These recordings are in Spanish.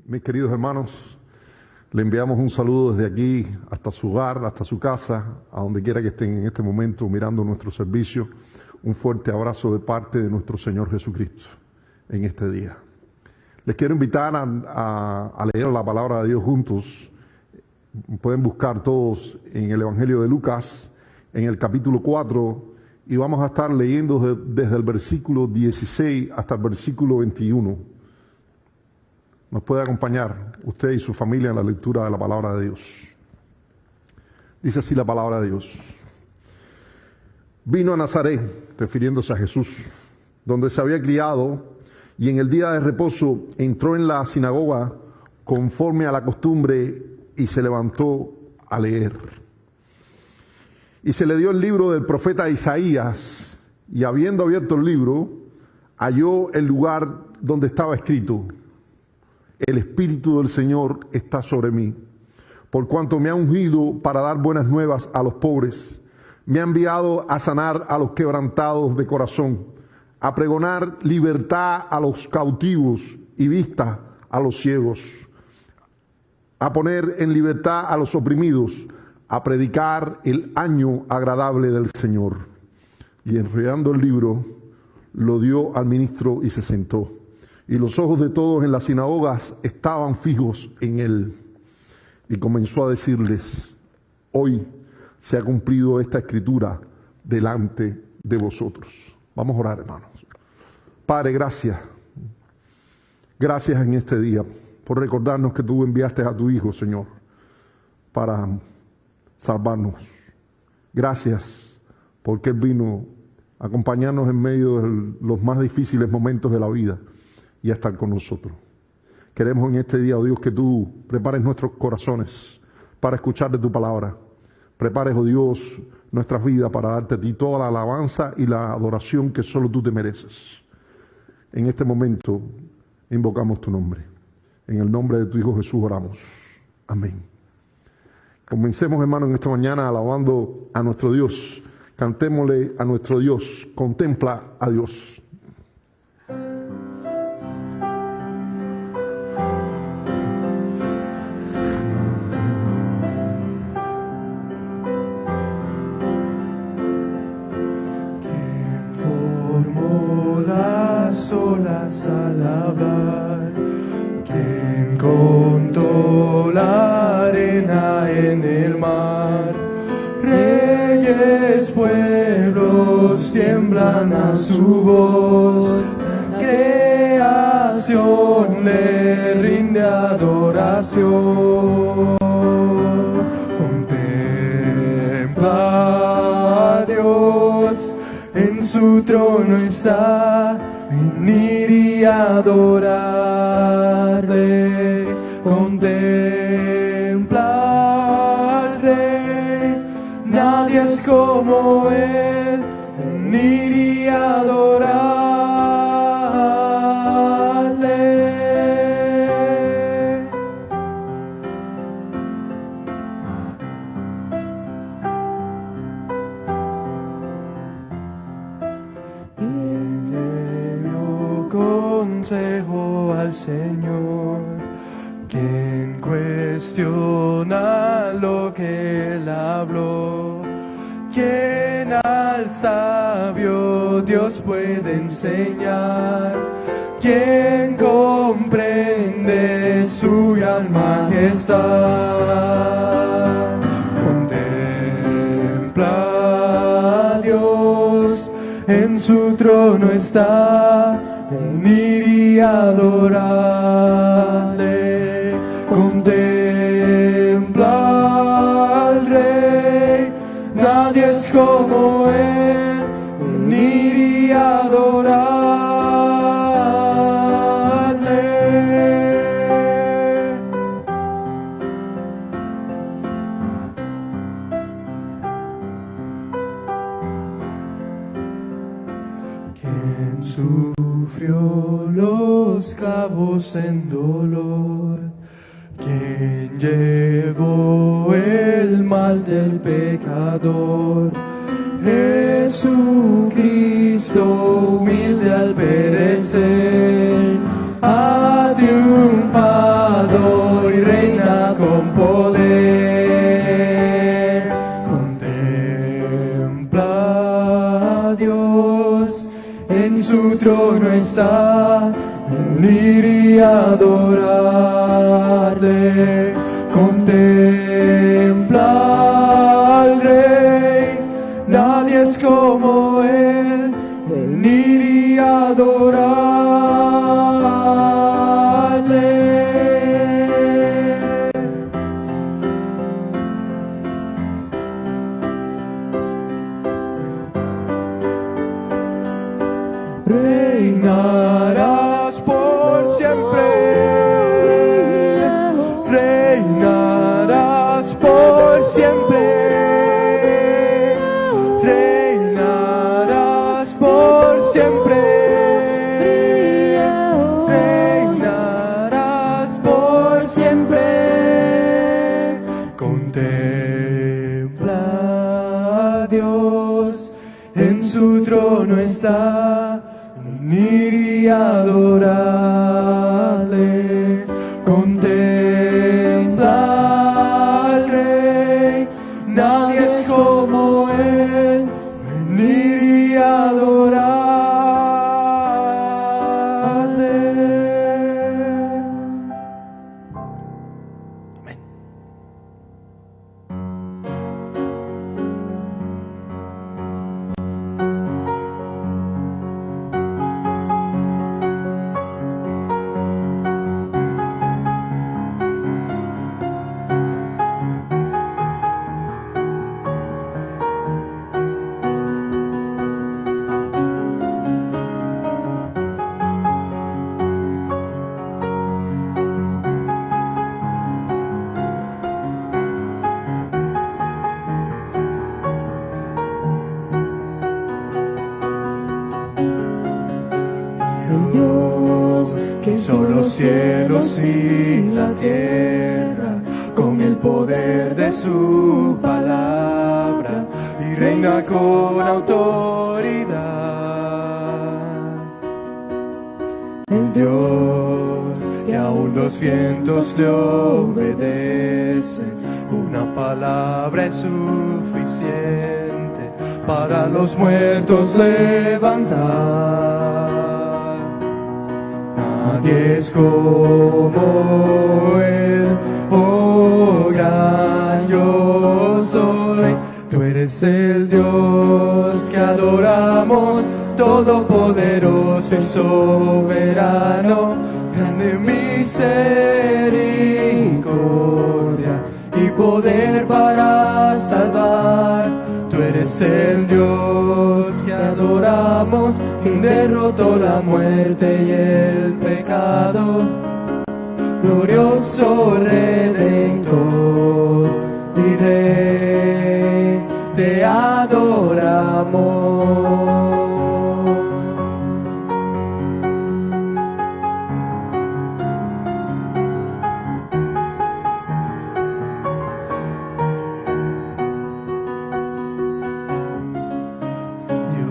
Mis queridos hermanos, le enviamos un saludo desde aquí hasta su hogar, hasta su casa, a donde quiera que estén en este momento mirando nuestro servicio. Un fuerte abrazo de parte de nuestro Señor Jesucristo en este día. Les quiero invitar a leer la palabra de Dios juntos. Pueden buscar todos en el Evangelio de Lucas, en el capítulo 4, y vamos a estar leyendo desde el versículo 16 hasta el versículo 21. Nos puede acompañar usted y su familia en la lectura de la palabra de Dios. Dice así la palabra de Dios. Vino a Nazaret, refiriéndose a Jesús, donde se había criado, y en el día de reposo entró en la sinagoga conforme a la costumbre y se levantó a leer. Y se le dio el libro del profeta Isaías, y habiendo abierto el libro, halló el lugar donde estaba escrito: El Espíritu del Señor está sobre mí, por cuanto me ha ungido para dar buenas nuevas a los pobres. Me ha enviado a sanar a los quebrantados de corazón, a pregonar libertad a los cautivos y vista a los ciegos, a poner en libertad a los oprimidos, a predicar el año agradable del Señor. Y enrollando el libro, lo dio al ministro y se sentó. Y los ojos de todos en las sinagogas estaban fijos en él. Y comenzó a decirles: hoy se ha cumplido esta escritura delante de vosotros. Vamos a orar, hermanos. Padre, gracias. Gracias en este día por recordarnos que tú enviaste a tu Hijo, Señor, para salvarnos. Gracias porque Él vino a acompañarnos en medio de los más difíciles momentos de la vida y a estar con nosotros. Queremos en este día, oh Dios, que tú prepares nuestros corazones para escuchar de tu palabra. Prepares, oh Dios, nuestras vidas para darte a ti toda la alabanza y la adoración que solo tú te mereces. En este momento invocamos tu nombre. En el nombre de tu Hijo Jesús oramos. Amén. Comencemos, hermanos, en esta mañana alabando a nuestro Dios. Cantémosle a nuestro Dios. Contempla a Dios. Al hablar, quien contó la arena en el mar. Reyes, pueblos tiemblan a su voz, creación le rinde adoración. Contempla a Dios, en su trono está. Venir y adorarle, contempla al Rey, nadie es como Él. Venir y adorarle. Consejo al Señor, quien cuestiona lo que Él habló, quien al sabio Dios puede enseñar, quien comprende su gran majestad. Contempla a Dios, en su trono está. Venir y adorarle, contempla al Rey, nadie es como Él. Venir y adorarle. Quien sufrió los clavos en dolor, quien llevó el mal del pecador, Jesucristo humilde al perecer, ha triunfado Dios, en su trono está, venir y adorarle. Contempla al Rey, nadie es como Él, venir y adorarle. Reinarás por siempre, reinarás por siempre, reinarás por siempre, reinarás por siempre. Contempla a Dios, en su trono está, venir y adorarle. Contempla al Rey, nadie es como Él, venir y adorarle. Amén. Dios, que hizo los cielos y la tierra, con el poder de su palabra, y reina con autoridad. El Dios que aún los vientos le obedecen, una palabra es suficiente para los muertos levantar. Nadie es como Él, oh gran yo soy. Tú eres el Dios que adoramos, todopoderoso y soberano, grande misericordia y poder para salvar. Tú eres el Dios que adoramos, quien derrotó la muerte y el pecado, glorioso Redentor y Rey, te adoramos.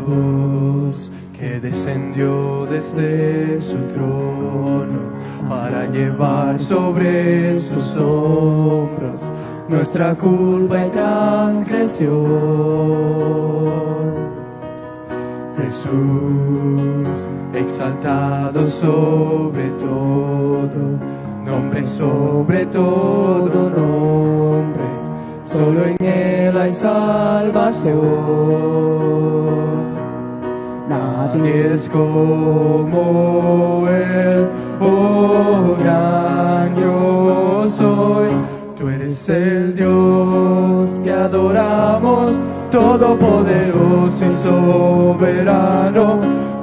Dios que descendió desde su trono para llevar sobre sus hombros nuestra culpa y transgresión. Jesús, exaltado sobre todo nombre, sobre todo nombre, solo en Él hay salvación. Nadie es como Él, oh gran yo soy. Tú eres el Dios que adoramos, todopoderoso y soberano,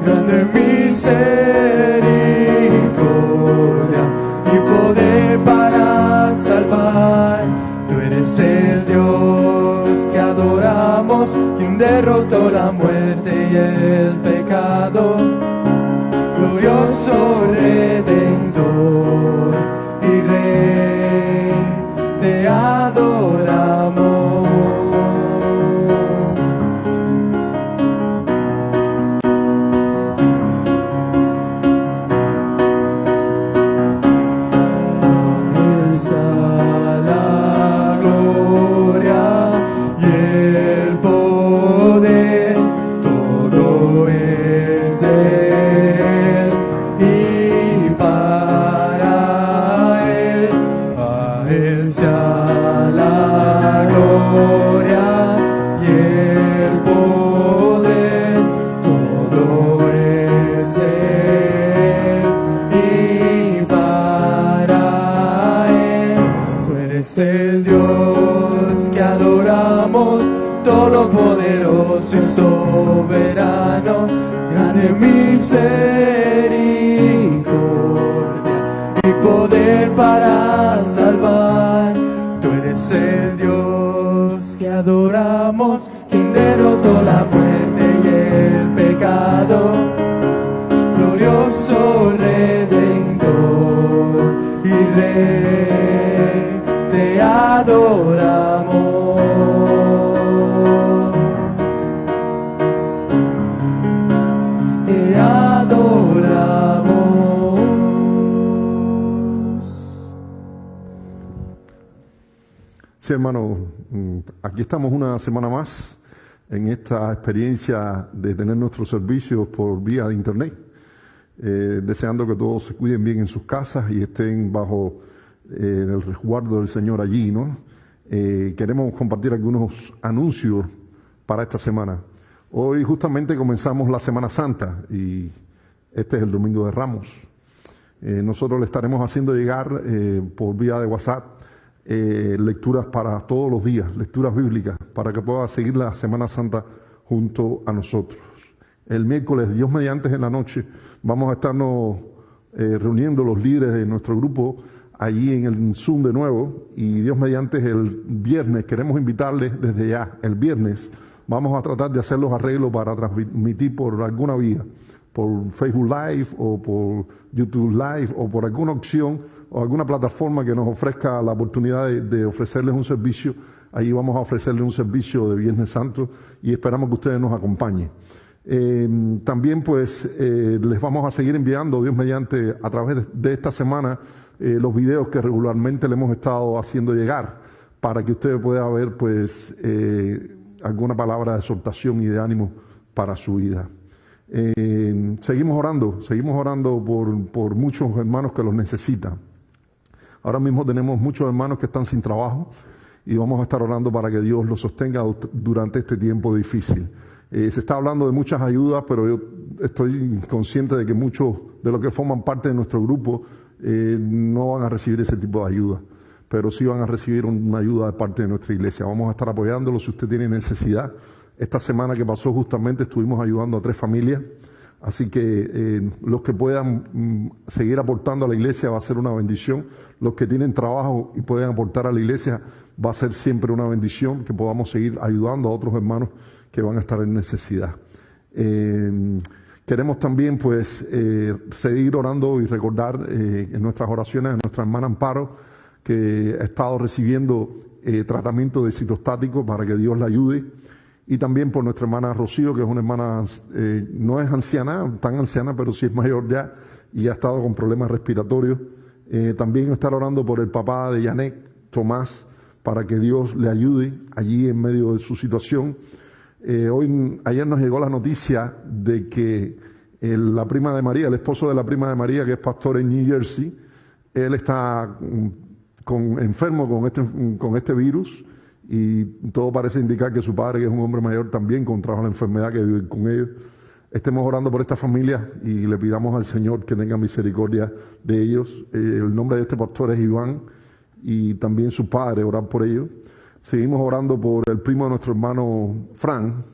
grande misericordia y poder para salvar. Tú eres el Dios que adoramos, quien derrotó la muerte y el pecado, glorioso Redentor y Rey, te adoramos. Todo mano, grande misericordia y poder para salvar. Tú eres el Dios que adoramos, quien derrotó la muerte y el pecado, glorioso Redentor y Rey, te adoramos. Te adoramos. Sí, hermano, aquí estamos una semana más en esta experiencia de tener nuestros servicios por vía de internet, deseando que todos se cuiden bien en sus casas y estén bajo el resguardo del Señor allí, ¿no? Queremos compartir algunos anuncios para esta semana. Hoy justamente comenzamos la Semana Santa y este es el Domingo de Ramos. Nosotros le estaremos haciendo llegar por vía de WhatsApp lecturas para todos los días, lecturas bíblicas, para que pueda seguir la Semana Santa junto a nosotros. El miércoles, Dios mediante, en la noche, vamos a estarnos reuniendo los líderes de nuestro grupo allí en el Zoom de nuevo, y Dios mediante el viernes queremos invitarles desde ya, el viernes vamos a tratar de hacer los arreglos para transmitir por alguna vía, por Facebook Live o por YouTube Live o por alguna opción o alguna plataforma que nos ofrezca la oportunidad de ofrecerles un servicio. Ahí vamos a ofrecerles un servicio de Viernes Santo y esperamos que ustedes nos acompañen. También pues les vamos a seguir enviando, Dios mediante, a través de esta semana los videos que regularmente le hemos estado haciendo llegar para que ustedes puedan ver pues alguna palabra de exhortación y de ánimo para su vida. Seguimos orando por muchos hermanos que los necesitan. Ahora mismo tenemos muchos hermanos que están sin trabajo y vamos a estar orando para que Dios los sostenga durante este tiempo difícil. Se está hablando de muchas ayudas, pero yo estoy consciente de que muchos de los que forman parte de nuestro grupo no van a recibir ese tipo de ayuda, pero sí van a recibir una ayuda de parte de nuestra iglesia. Vamos a estar apoyándolos si usted tiene necesidad. Esta semana que pasó justamente estuvimos ayudando a 3 familias, así que los que puedan seguir aportando a la iglesia va a ser una bendición. Los que tienen trabajo y pueden aportar a la iglesia va a ser siempre una bendición, que podamos seguir ayudando a otros hermanos que van a estar en necesidad. Queremos también pues seguir orando y recordar en nuestras oraciones a nuestra hermana Amparo, que ha estado recibiendo tratamiento de citostático para que Dios la ayude, y también por nuestra hermana Rocío, que es una hermana, no es anciana, tan anciana, pero sí es mayor ya y ha estado con problemas respiratorios. También estar orando por el papá de Yanek, Tomás, para que Dios le ayude allí en medio de su situación. Ayer nos llegó la noticia de que la prima de María, el esposo de la prima de María, que es pastor en New Jersey, él está enfermo con este virus, y todo parece indicar que su padre, que es un hombre mayor, también contrajo la enfermedad, que vive con ellos. Estemos orando por esta familia y le pidamos al Señor que tenga misericordia de ellos. El nombre de este pastor es Iván, y también su padre, orar por ellos. Seguimos orando por el primo de nuestro hermano Fran,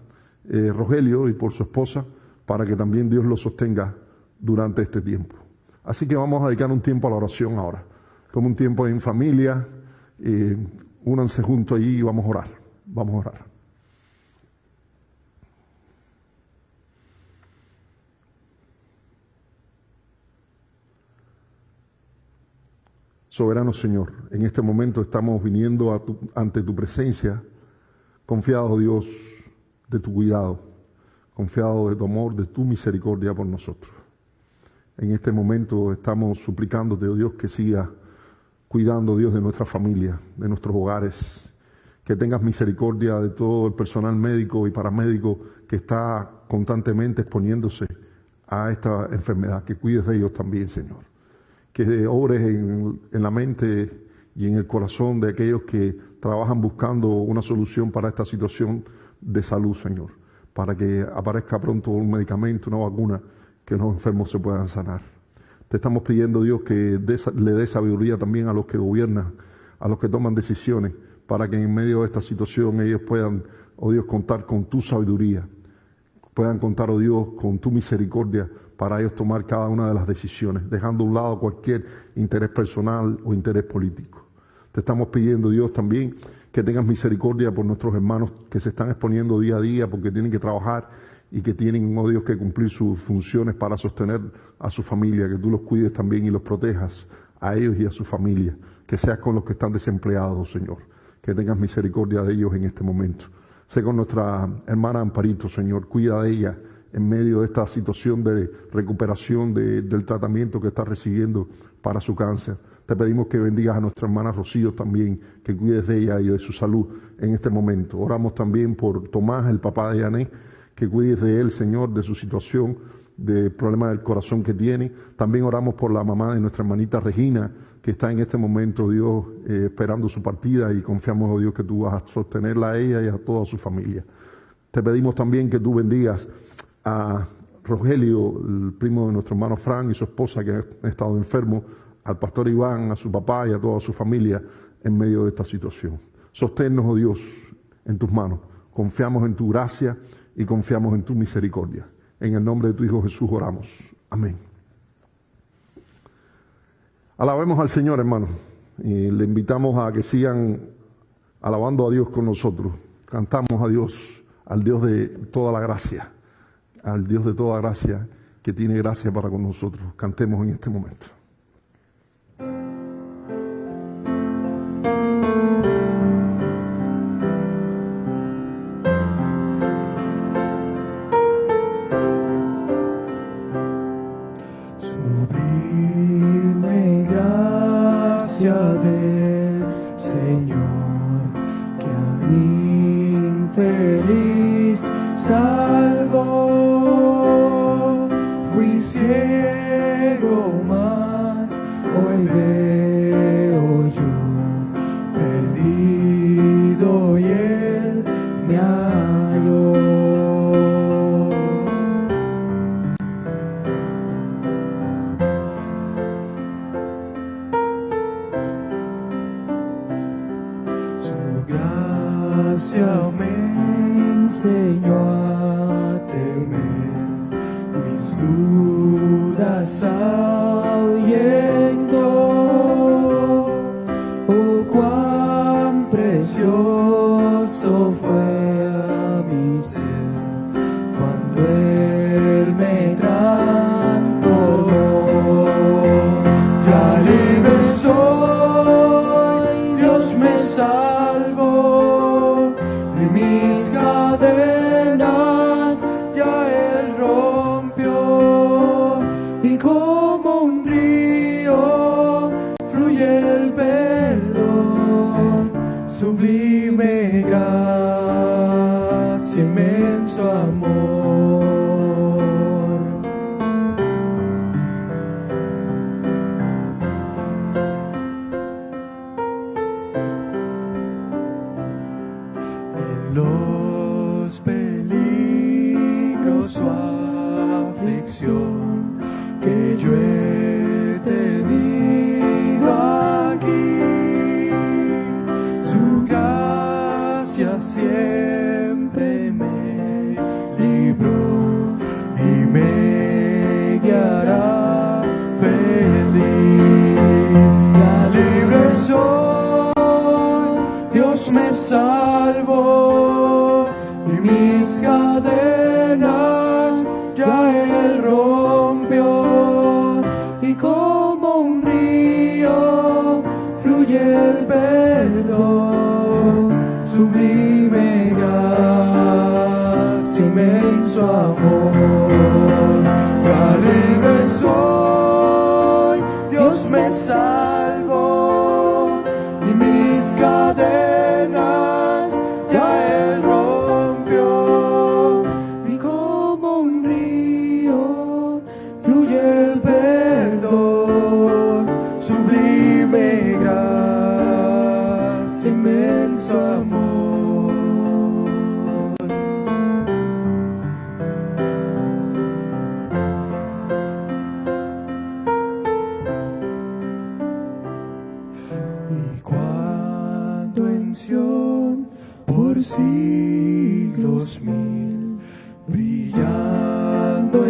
Rogelio, y por su esposa, para que también Dios lo sostenga durante este tiempo. Así que vamos a dedicar un tiempo a la oración ahora, como un tiempo en familia. Únanse juntos allí y vamos a orar. Vamos a orar. Soberano Señor, en este momento estamos viniendo ante tu presencia, confiados, Dios, de tu cuidado, confiados de tu amor, de tu misericordia por nosotros. En este momento estamos suplicándote, oh Dios, que sigas cuidando, Dios, de nuestra familia, de nuestros hogares, que tengas misericordia de todo el personal médico y paramédico que está constantemente exponiéndose a esta enfermedad, que cuides de ellos también, Señor. Que obres en la mente y en el corazón de aquellos que trabajan buscando una solución para esta situación de salud, Señor, para que aparezca pronto un medicamento, una vacuna, que los enfermos se puedan sanar. Te estamos pidiendo, Dios, que le dé sabiduría también a los que gobiernan, a los que toman decisiones, para que en medio de esta situación ellos puedan, oh Dios, contar con tu sabiduría, puedan contar, oh Dios, con tu misericordia para ellos tomar cada una de las decisiones, dejando a un lado cualquier interés personal o interés político. Te estamos pidiendo, Dios, también que tengas misericordia por nuestros hermanos que se están exponiendo día a día porque tienen que trabajar y que tienen, oh Dios, que cumplir sus funciones para sostener a su familia, que tú los cuides también y los protejas a ellos y a su familia, que seas con los que están desempleados, Señor, que tengas misericordia de ellos en este momento. Sé con nuestra hermana Amparito, Señor, cuida de ella en medio de esta situación de recuperación del tratamiento que está recibiendo para su cáncer. Te pedimos que bendigas a nuestra hermana Rocío también, que cuides de ella y de su salud en este momento. Oramos también por Tomás, el papá de Yané, que cuides de él, Señor, de su situación, de problema del corazón que tiene. También oramos por la mamá de nuestra hermanita Regina, que está en este momento, Dios, esperando su partida, y confiamos, oh Dios, que tú vas a sostenerla a ella y a toda su familia. Te pedimos también que tú bendigas a Rogelio, el primo de nuestro hermano Fran, y su esposa, que ha estado enfermo, al pastor Iván, a su papá y a toda su familia en medio de esta situación. Sosténnos, oh Dios, en tus manos. Confiamos en tu gracia y confiamos en tu misericordia. En el nombre de tu Hijo Jesús oramos. Amén. Alabemos al Señor, hermanos, y le invitamos a que sigan alabando a Dios con nosotros. Cantamos a Dios, al Dios de toda la gracia, al Dios de toda gracia, que tiene gracia para con nosotros. Cantemos en este momento. Sublime gracia del Señor, que a mí infeliz salvó. Fui ciego, mas hoy veo yo, perdido, y Él me halló. Gracia me enseñó a temer, mis dudas ahuyentó. Oh, cuán precioso fue a mi ser cuando Él me transformó. Ya libre soy, Dios me salvó. Mis cadenas ya Él rompió, y como un río fluye el perdón. Sublime gracia, inmenso amor. Los peligros o aflicción que yo he tenido aquí, su gracia siempre me libró y me guiará feliz. Ya libre soy, Dios me salvó, y mis cadenas ya Él rompió, y como un río fluye el perdón. Sublime gracia, inmenso amor. Ya libre soy, Dios me salvó, y mis cadenas ya Él rompió, y como un río fluye el perdón. Sublime gracia, inmenso amor.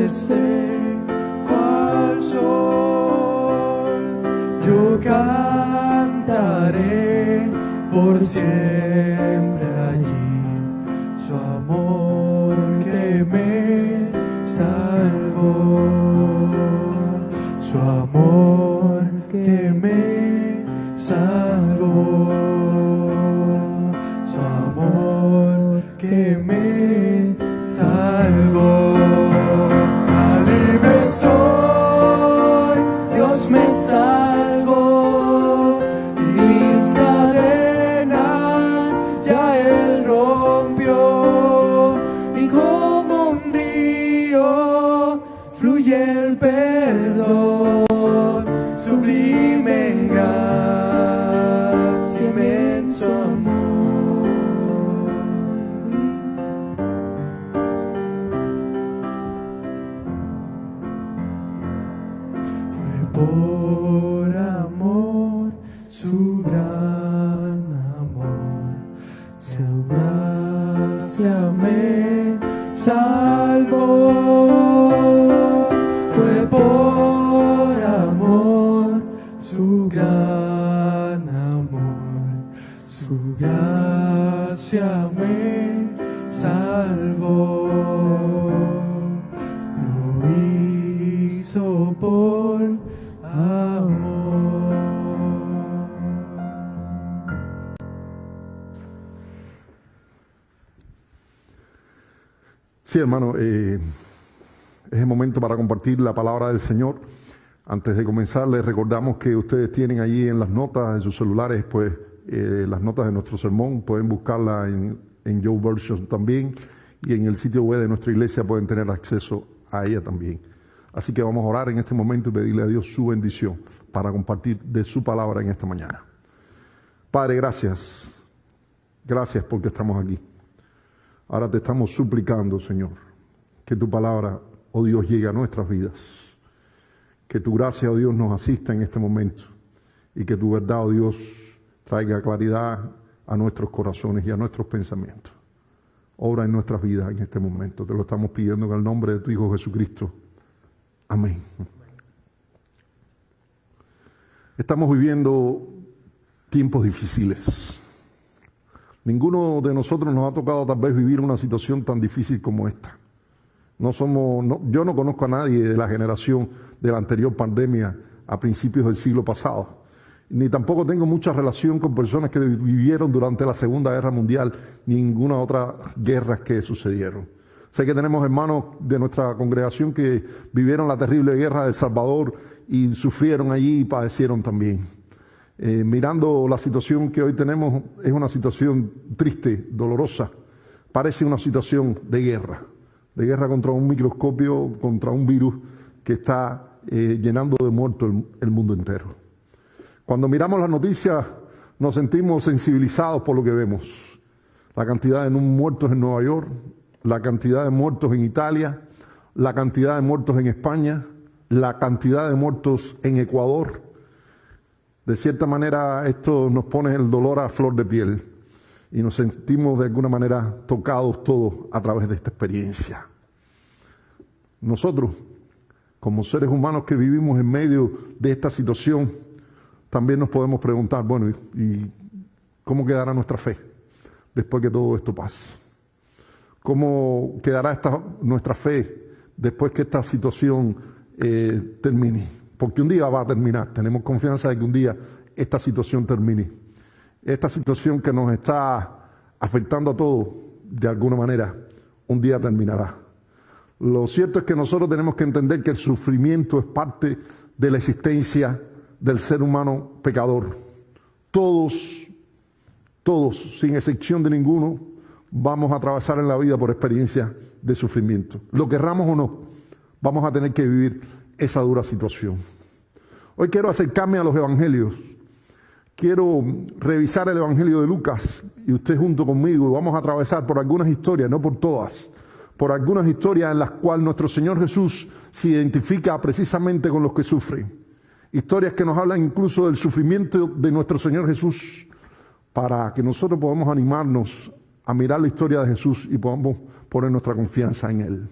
esté cual sol, yo cantaré por siempre allí su amor que me salvó, su amor que me salvó, su amor que me salvó. Libre soy, Dios me salvó, y mis cadenas ya Él rompió, y como un río fluye el perdón, sublime gracia, inmenso amor. Por amor, su gran amor, su gracia me salvó. Fue por amor, su gran amor, su gracia me salvó. Lo hizo por amor. Sí, hermano, es el momento para compartir la palabra del Señor. Antes de comenzar, les recordamos que ustedes tienen allí en las notas, en sus celulares, pues las notas de nuestro sermón. Pueden buscarla en YouVersion también, y en el sitio web de nuestra iglesia pueden tener acceso a ella también. Así que vamos a orar en este momento y pedirle a Dios su bendición para compartir de su palabra en esta mañana. Padre, gracias. Gracias porque estamos aquí. Ahora te estamos suplicando, Señor, que tu palabra, oh Dios, llegue a nuestras vidas. Que tu gracia, oh Dios, nos asista en este momento. Y que tu verdad, oh Dios, traiga claridad a nuestros corazones y a nuestros pensamientos. Obra en nuestras vidas en este momento. Te lo estamos pidiendo en el nombre de tu Hijo Jesucristo. Amén. Estamos viviendo tiempos difíciles. Ninguno de nosotros nos ha tocado tal vez vivir una situación tan difícil como esta. Yo no conozco a nadie de la generación de la anterior pandemia a principios del siglo pasado. Ni tampoco tengo mucha relación con personas que vivieron durante la Segunda Guerra Mundial, ni ninguna otra guerra que sucedieron. Sé que tenemos hermanos de nuestra congregación que vivieron la terrible guerra de El Salvador y sufrieron allí y padecieron también. Mirando la situación que hoy tenemos, es una situación triste, dolorosa. Parece una situación de guerra contra un microscopio, contra un virus que está llenando de muertos el mundo entero. Cuando miramos las noticias, nos sentimos sensibilizados por lo que vemos. La cantidad de muertos en Nueva York, la cantidad de muertos en Italia, la cantidad de muertos en España, la cantidad de muertos en Ecuador. De cierta manera, esto nos pone el dolor a flor de piel y nos sentimos de alguna manera tocados todos a través de esta experiencia. Nosotros, como seres humanos que vivimos en medio de esta situación, también nos podemos preguntar, bueno, ¿y cómo quedará nuestra fe después que todo esto pase? ¿Cómo quedará nuestra fe después que esta situación termine? Porque un día va a terminar. Tenemos confianza de que un día esta situación termine. Esta situación que nos está afectando a todos, de alguna manera, un día terminará. Lo cierto es que nosotros tenemos que entender que el sufrimiento es parte de la existencia del ser humano pecador. Todos, sin excepción de ninguno, vamos a atravesar en la vida por experiencias de sufrimiento. Lo querramos o no, vamos a tener que vivir esa dura situación. Hoy quiero acercarme a los evangelios. Quiero revisar el evangelio de Lucas y usted junto conmigo vamos a atravesar por algunas historias, no por todas, por algunas historias en las cuales nuestro Señor Jesús se identifica precisamente con los que sufren. Historias que nos hablan incluso del sufrimiento de nuestro Señor Jesús, para que nosotros podamos animarnos a mirar la historia de Jesús y podamos poner nuestra confianza en Él.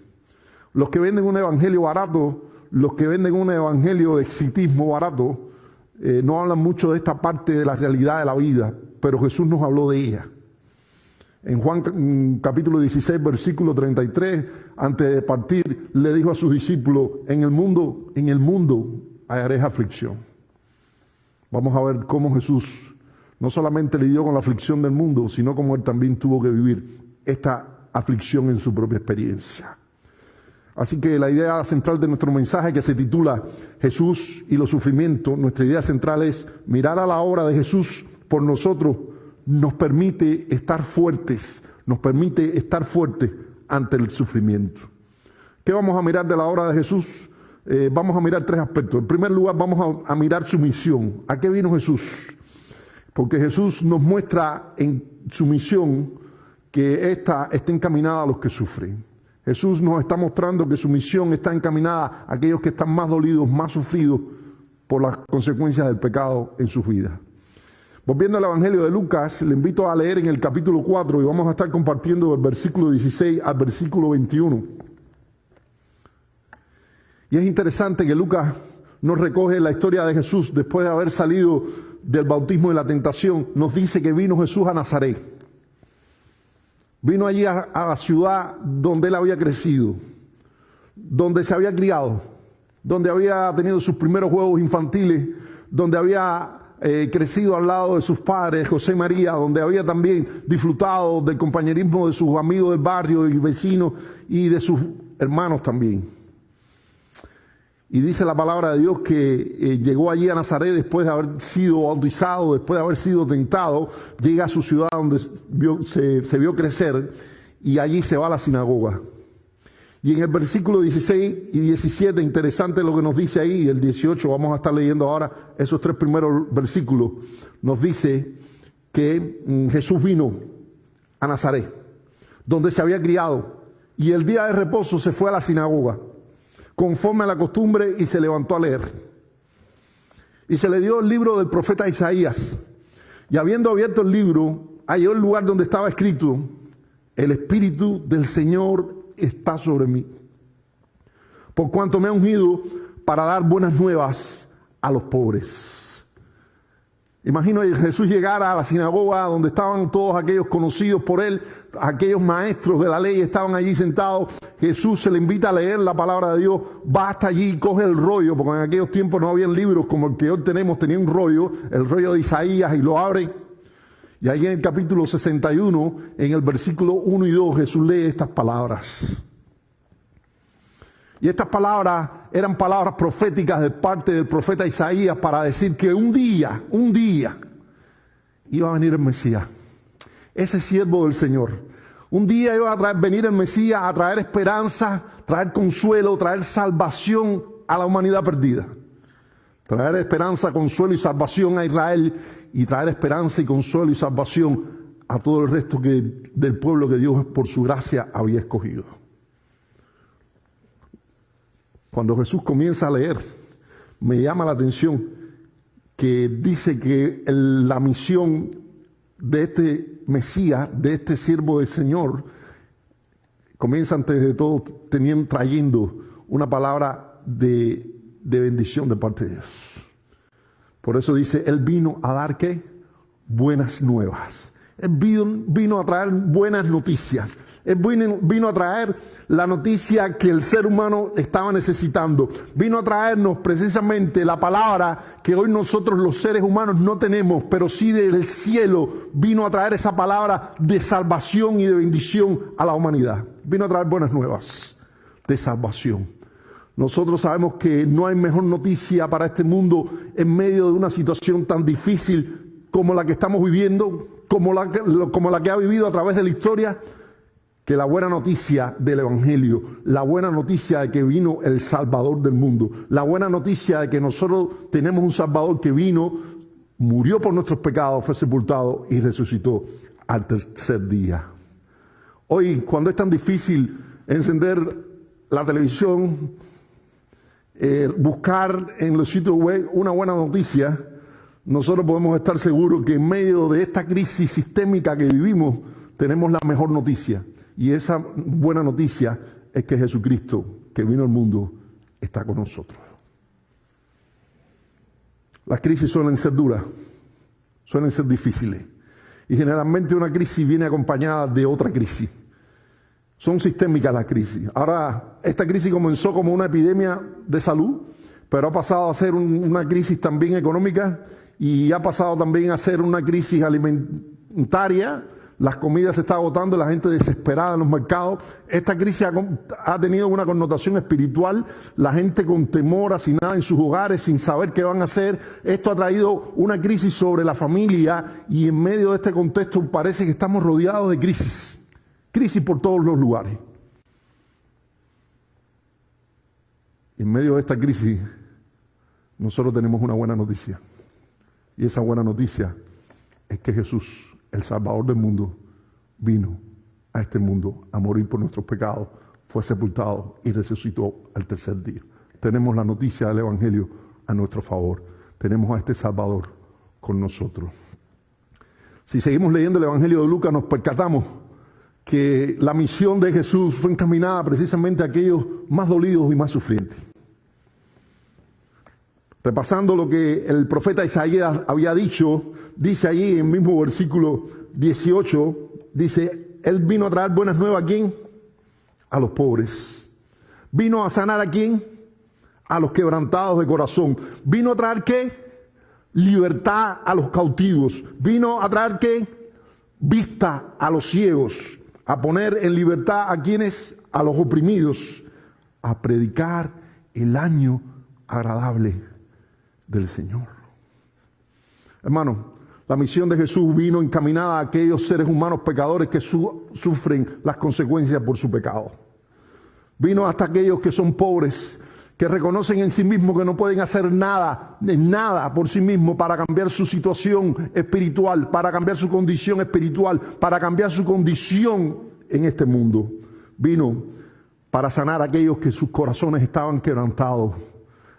Los que venden un evangelio barato, los que venden un evangelio de exitismo barato, no hablan mucho de esta parte de la realidad de la vida, pero Jesús nos habló de ella. En Juan capítulo 16, versículo 33, antes de partir, le dijo a sus discípulos, en el mundo hallaréis aflicción. Vamos a ver cómo Jesús no solamente lidió con la aflicción del mundo, sino cómo Él también tuvo que vivir esta aflicción en su propia experiencia. Así que la idea central de nuestro mensaje, que se titula Jesús y los sufrimientos, nuestra idea central es mirar a la obra de Jesús por nosotros, nos permite estar fuertes, ante el sufrimiento. ¿Qué vamos a mirar de la obra de Jesús? Vamos a mirar tres aspectos. En primer lugar, vamos a mirar su misión. ¿A qué vino Jesús? Porque Jesús nos muestra en su misión que esta está encaminada a los que sufren. Jesús nos está mostrando que su misión está encaminada a aquellos que están más dolidos, más sufridos por las consecuencias del pecado en sus vidas. Volviendo al Evangelio de Lucas, le invito a leer en el capítulo 4 y vamos a estar compartiendo del versículo 16 al versículo 21. Y es interesante que Lucas nos recoge la historia de Jesús después de haber salido del bautismo y la tentación. Nos dice que vino Jesús a Nazaret. Vino allí a la ciudad donde él había crecido, donde se había criado, donde había tenido sus primeros juegos infantiles, donde había crecido al lado de sus padres, José y María, donde había también disfrutado del compañerismo de sus amigos del barrio y vecinos y de sus hermanos también. Y dice la palabra de Dios que llegó allí a Nazaret después de haber sido bautizado, después de haber sido tentado, llega a su ciudad donde se vio crecer y allí se va a la sinagoga. Y en el versículo 16 y 17, interesante lo que nos dice ahí, y el 18, vamos a estar leyendo ahora esos tres primeros versículos, nos dice que Jesús vino a Nazaret, donde se había criado, y el día de reposo se fue a la sinagoga, conforme a la costumbre, y se levantó a leer. Y se le dio el libro del profeta Isaías, y habiendo abierto el libro, halló el lugar donde estaba escrito, el Espíritu del Señor está sobre mí, por cuanto me ha ungido para dar buenas nuevas a los pobres. Imagino que Jesús llegara a la sinagoga donde estaban todos aquellos conocidos por él, aquellos maestros de la ley estaban allí sentados. Jesús se le invita a leer la palabra de Dios, va hasta allí, coge el rollo, porque en aquellos tiempos no habían libros como el que hoy tenemos, tenía un rollo, el rollo de Isaías, y lo abre. Y ahí en el capítulo 61, en el versículo 1 y 2, Jesús lee estas palabras. Y estas palabras eran palabras proféticas de parte del profeta Isaías para decir que un día, iba a venir el Mesías, ese siervo del Señor. Un día iba a venir el Mesías a traer esperanza, traer consuelo, traer salvación a la humanidad perdida. Traer esperanza, consuelo y salvación a Israel, y traer esperanza y consuelo y salvación a todo el resto del pueblo que Dios por su gracia había escogido. Cuando Jesús comienza a leer, me llama la atención que dice que la misión de este Mesías, de este siervo del Señor, comienza antes de todo trayendo una palabra de bendición de parte de Dios. Por eso dice, Él vino a dar, ¿qué? Buenas nuevas. Él vino a traer buenas noticias. Él vino a traer la noticia que el ser humano estaba necesitando. Vino a traernos precisamente la palabra que hoy nosotros los seres humanos no tenemos, pero sí del cielo vino a traer esa palabra de salvación y de bendición a la humanidad. Vino a traer buenas nuevas de salvación. Nosotros sabemos que no hay mejor noticia para este mundo en medio de una situación tan difícil como la que estamos viviendo, como la que ha vivido a través de la historia, que la buena noticia del Evangelio, la buena noticia de que vino el Salvador del mundo, la buena noticia de que nosotros tenemos un Salvador que vino, murió por nuestros pecados, fue sepultado y resucitó al tercer día. Hoy, cuando es tan difícil encender la televisión, buscar en los sitios web una buena noticia, nosotros podemos estar seguros que en medio de esta crisis sistémica que vivimos, tenemos la mejor noticia. Y esa buena noticia es que Jesucristo que vino al mundo está con nosotros. Las crisis suelen ser duras, suelen ser difíciles. Y generalmente una crisis viene acompañada de otra crisis. Son sistémicas las crisis. Ahora, esta crisis comenzó como una epidemia de salud, pero ha pasado a ser una crisis también económica y ha pasado también a ser una crisis alimentaria. Las comidas se están agotando, la gente desesperada en los mercados. Esta crisis ha tenido una connotación espiritual, la gente con temor, hacinada en sus hogares, sin saber qué van a hacer. Esto ha traído una crisis sobre la familia y en medio de este contexto parece que estamos rodeados de crisis. Crisis por todos los lugares. En medio de esta crisis, nosotros tenemos una buena noticia. Y esa buena noticia es que Jesús, el Salvador del mundo, vino a este mundo a morir por nuestros pecados, fue sepultado y resucitó al tercer día. Tenemos la noticia del Evangelio a nuestro favor. Tenemos a este Salvador con nosotros. Si seguimos leyendo el Evangelio de Lucas, nos percatamos que la misión de Jesús fue encaminada precisamente a aquellos más dolidos y más sufrientes. Repasando lo que el profeta Isaías había dicho, dice allí en el mismo versículo 18, dice, Él vino a traer buenas nuevas ¿a quién? A los pobres. Vino a sanar ¿a quién? A los quebrantados de corazón. Vino a traer ¿qué? Libertad a los cautivos. Vino a traer ¿qué? Vista a los ciegos. A poner en libertad a quienes, a los oprimidos, a predicar el año agradable del Señor. Hermano, la misión de Jesús vino encaminada a aquellos seres humanos pecadores que sufren las consecuencias por su pecado. Vino hasta aquellos que son pobres, que reconocen en sí mismos que no pueden hacer nada por sí mismos para cambiar su situación espiritual, para cambiar su condición espiritual, para cambiar su condición en este mundo. Vino para sanar a aquellos que sus corazones estaban quebrantados,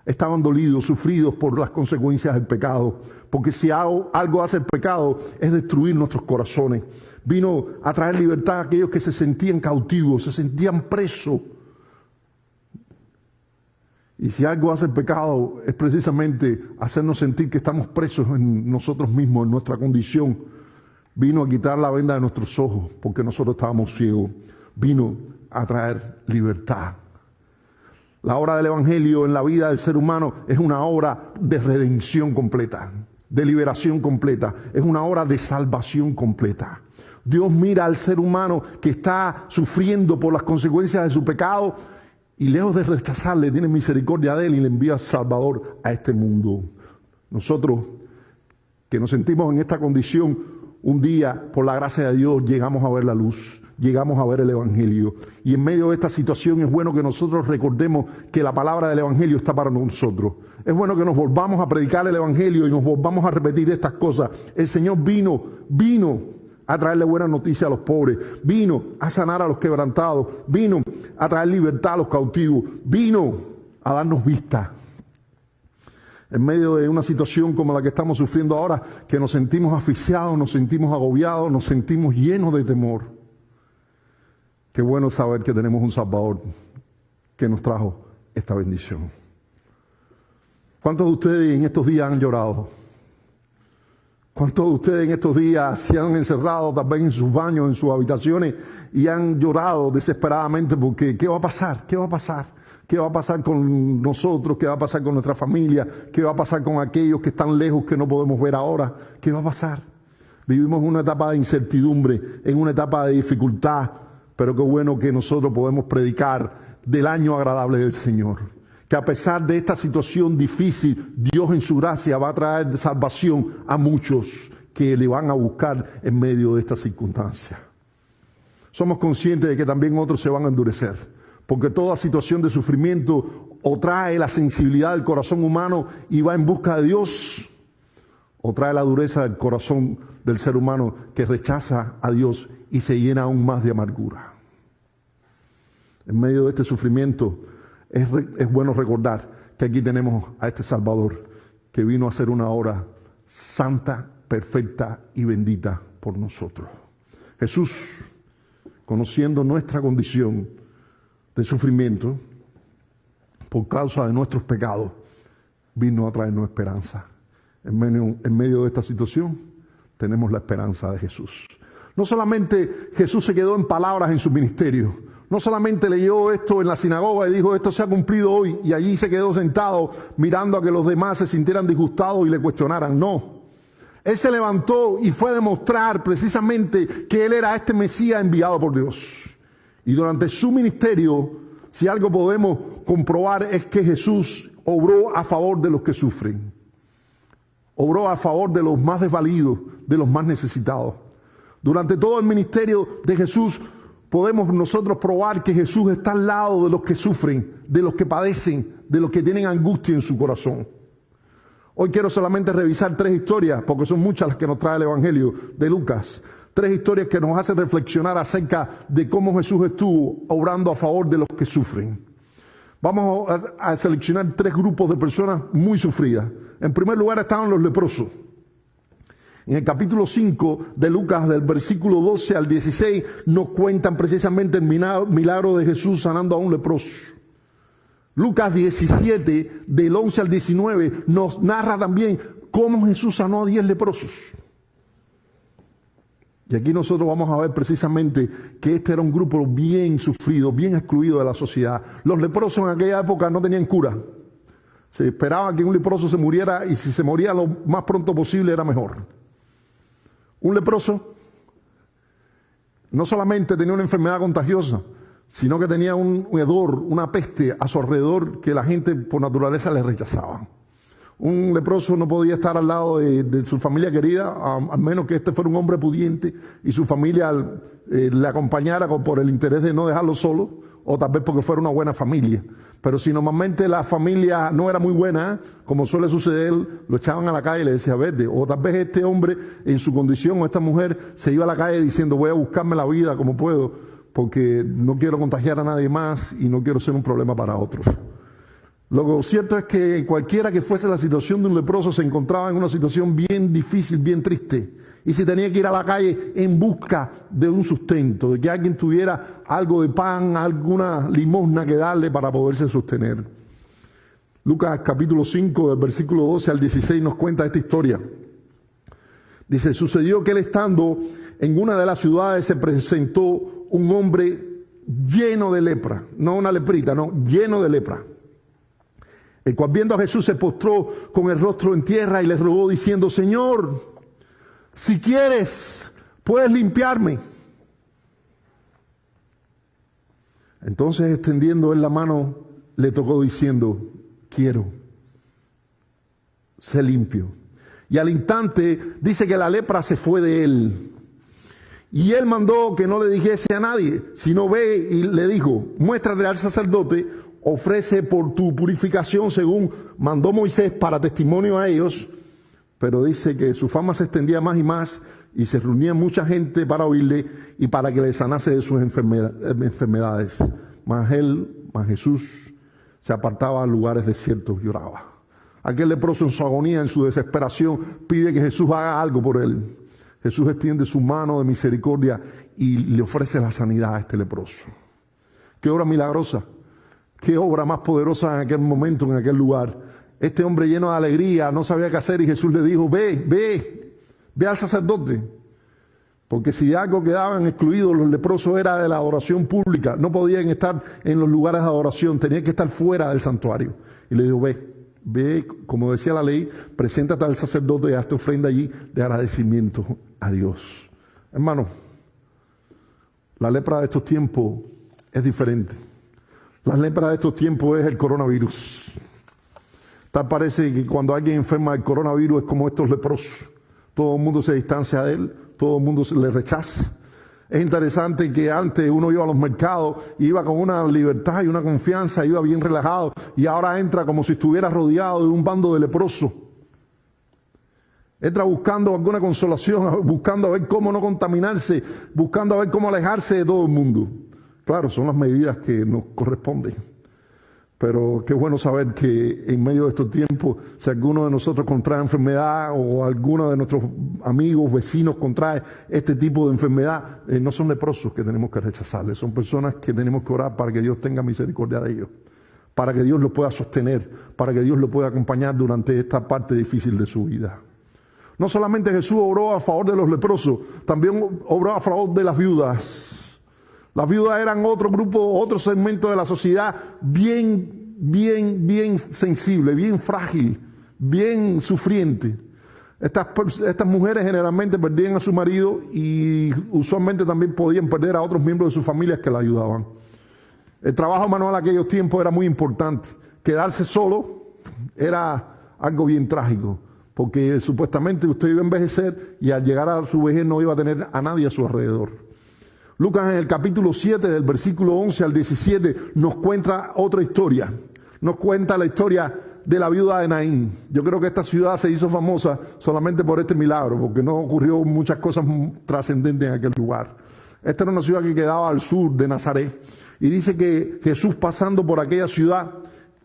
estaban dolidos, sufridos por las consecuencias del pecado. Porque si algo hace el pecado es destruir nuestros corazones. Vino a traer libertad a aquellos que se sentían cautivos, se sentían presos. Y si algo hace el pecado es precisamente hacernos sentir que estamos presos en nosotros mismos, en nuestra condición. Vino a quitar la venda de nuestros ojos porque nosotros estábamos ciegos. Vino a traer libertad. La obra del Evangelio en la vida del ser humano es una obra de redención completa, de liberación completa. Es una obra de salvación completa. Dios mira al ser humano que está sufriendo por las consecuencias de su pecado y lejos de rechazarle, tiene misericordia de él y le envía al Salvador a este mundo. Nosotros que nos sentimos en esta condición, un día, por la gracia de Dios, llegamos a ver la luz, llegamos a ver el Evangelio. Y en medio de esta situación es bueno que nosotros recordemos que la palabra del Evangelio está para nosotros. Es bueno que nos volvamos a predicar el Evangelio y nos volvamos a repetir estas cosas. El Señor vino a traerle buena noticia a los pobres, vino a sanar a los quebrantados, vino a traer libertad a los cautivos, vino a darnos vista. En medio de una situación como la que estamos sufriendo ahora, que nos sentimos asfixiados, nos sentimos agobiados, nos sentimos llenos de temor. Qué bueno saber que tenemos un Salvador que nos trajo esta bendición. ¿Cuántos de ustedes en estos días han llorado? ¿Cuántos de ustedes en estos días se han encerrado tal vez en sus baños, en sus habitaciones y han llorado desesperadamente porque ¿qué va a pasar? ¿Qué va a pasar? ¿Qué va a pasar con nosotros? ¿Qué va a pasar con nuestra familia? ¿Qué va a pasar con aquellos que están lejos que no podemos ver ahora? ¿Qué va a pasar? Vivimos en una etapa de incertidumbre, en una etapa de dificultad, pero qué bueno que nosotros podemos predicar del año agradable del Señor. Que a pesar de esta situación difícil, Dios en su gracia va a traer salvación a muchos que le van a buscar en medio de esta circunstancia. Somos conscientes de que también otros se van a endurecer, porque toda situación de sufrimiento o trae la sensibilidad del corazón humano y va en busca de Dios, o trae la dureza del corazón del ser humano que rechaza a Dios y se llena aún más de amargura. En medio de este sufrimiento, es bueno recordar que aquí tenemos a este Salvador que vino a hacer una obra santa, perfecta y bendita por nosotros. Jesús, conociendo nuestra condición de sufrimiento, por causa de nuestros pecados, vino a traernos esperanza. En medio de esta situación tenemos la esperanza de Jesús. No solamente Jesús se quedó en palabras en su ministerio, no solamente leyó esto en la sinagoga y dijo esto se ha cumplido hoy y allí se quedó sentado mirando a que los demás se sintieran disgustados y le cuestionaran. No, Él se levantó y fue a demostrar precisamente que Él era este Mesías enviado por Dios. Y durante su ministerio, si algo podemos comprobar es que Jesús obró a favor de los que sufren. Obró a favor de los más desvalidos, de los más necesitados. Durante todo el ministerio de Jesús podemos nosotros probar que Jesús está al lado de los que sufren, de los que padecen, de los que tienen angustia en su corazón. Hoy quiero solamente revisar 3 historias, porque son muchas las que nos trae el Evangelio de Lucas. 3 historias que nos hacen reflexionar acerca de cómo Jesús estuvo obrando a favor de los que sufren. Vamos a seleccionar 3 grupos de personas muy sufridas. En primer lugar estaban los leprosos. En el capítulo 5 de Lucas, del versículo 12 al 16, nos cuentan precisamente el milagro de Jesús sanando a un leproso. Lucas 17, del 11 al 19, nos narra también cómo Jesús sanó a 10 leprosos. Y aquí nosotros vamos a ver precisamente que este era un grupo bien sufrido, bien excluido de la sociedad. Los leprosos en aquella época no tenían cura. Se esperaba que un leproso se muriera y si se moría lo más pronto posible era mejor. Un leproso no solamente tenía una enfermedad contagiosa, sino que tenía un hedor, una peste a su alrededor que la gente por naturaleza le rechazaba. Un leproso no podía estar al lado de su familia querida, a menos que este fuera un hombre pudiente y su familia le acompañara por el interés de no dejarlo solo, o tal vez porque fuera una buena familia. Pero si normalmente la familia no era muy buena, como suele suceder, lo echaban a la calle y le decían vete. O tal vez este hombre en su condición o esta mujer se iba a la calle diciendo voy a buscarme la vida como puedo, porque no quiero contagiar a nadie más y no quiero ser un problema para otros. Lo cierto es que cualquiera que fuese la situación de un leproso se encontraba en una situación bien difícil, bien triste. Y se tenía que ir a la calle en busca de un sustento, de que alguien tuviera algo de pan, alguna limosna que darle para poderse sostener. Lucas capítulo 5, del versículo 12 al 16 nos cuenta esta historia. Dice, sucedió que él estando en una de las ciudades se presentó un hombre lleno de lepra, no una leprita, no, lleno de lepra. El cual viendo a Jesús se postró con el rostro en tierra y le rogó diciendo, Señor, si quieres, puedes limpiarme. Entonces extendiendo él la mano, le tocó diciendo, quiero, sé limpio. Y al instante dice que la lepra se fue de él. Y él mandó que no le dijese a nadie, sino ve y le dijo, muéstrate al sacerdote, ofrece por tu purificación según mandó Moisés para testimonio a ellos. Pero dice que su fama se extendía más y más y se reunía mucha gente para oírle y para que le sanase de sus enfermedades. Mas Jesús se apartaba a lugares desiertos y oraba. Aquel leproso en su agonía, en su desesperación, pide que Jesús haga algo por él. Jesús extiende su mano de misericordia y le ofrece la sanidad a este leproso. Qué obra milagrosa, qué obra más poderosa en aquel momento, en aquel lugar. Este hombre lleno de alegría no sabía qué hacer y Jesús le dijo, ve al sacerdote. Porque si algo quedaban excluidos los leprosos era de la adoración pública. No podían estar en los lugares de adoración, tenían que estar fuera del santuario. Y le dijo, ve, como decía la ley, preséntate al sacerdote y hazte ofrenda allí de agradecimiento a Dios. Hermano, la lepra de estos tiempos es diferente. La lepra de estos tiempos es el coronavirus. Tal parece que cuando alguien enferma del coronavirus es como estos leprosos. Todo el mundo se distancia de él, todo el mundo se le rechaza. Es interesante que antes uno iba a los mercados y iba con una libertad y una confianza, iba bien relajado, y ahora entra como si estuviera rodeado de un bando de leprosos. Entra buscando alguna consolación, buscando a ver cómo no contaminarse, buscando a ver cómo alejarse de todo el mundo. Claro, son las medidas que nos corresponden. Pero qué bueno saber que en medio de estos tiempos, si alguno de nosotros contrae enfermedad o alguno de nuestros amigos, vecinos contrae este tipo de enfermedad, no son leprosos que tenemos que rechazarles, son personas que tenemos que orar para que Dios tenga misericordia de ellos, para que Dios lo pueda sostener, para que Dios lo pueda acompañar durante esta parte difícil de su vida. No solamente Jesús obró a favor de los leprosos, también obró a favor de las viudas. Las viudas eran otro grupo, otro segmento de la sociedad bien sensible, bien frágil, bien sufriente. Estas mujeres generalmente perdían a su marido y usualmente también podían perder a otros miembros de sus familias que la ayudaban. El trabajo manual en aquellos tiempos era muy importante. Quedarse solo era algo bien trágico, porque supuestamente usted iba a envejecer y al llegar a su vejez no iba a tener a nadie a su alrededor. Lucas en el capítulo 7, del versículo 11 al 17, nos cuenta otra historia. Nos cuenta la historia de la viuda de Naín. Yo creo que esta ciudad se hizo famosa solamente por este milagro, porque no ocurrió muchas cosas trascendentes en aquel lugar. Esta era una ciudad que quedaba al sur de Nazaret. Y dice que Jesús, pasando por aquella ciudad,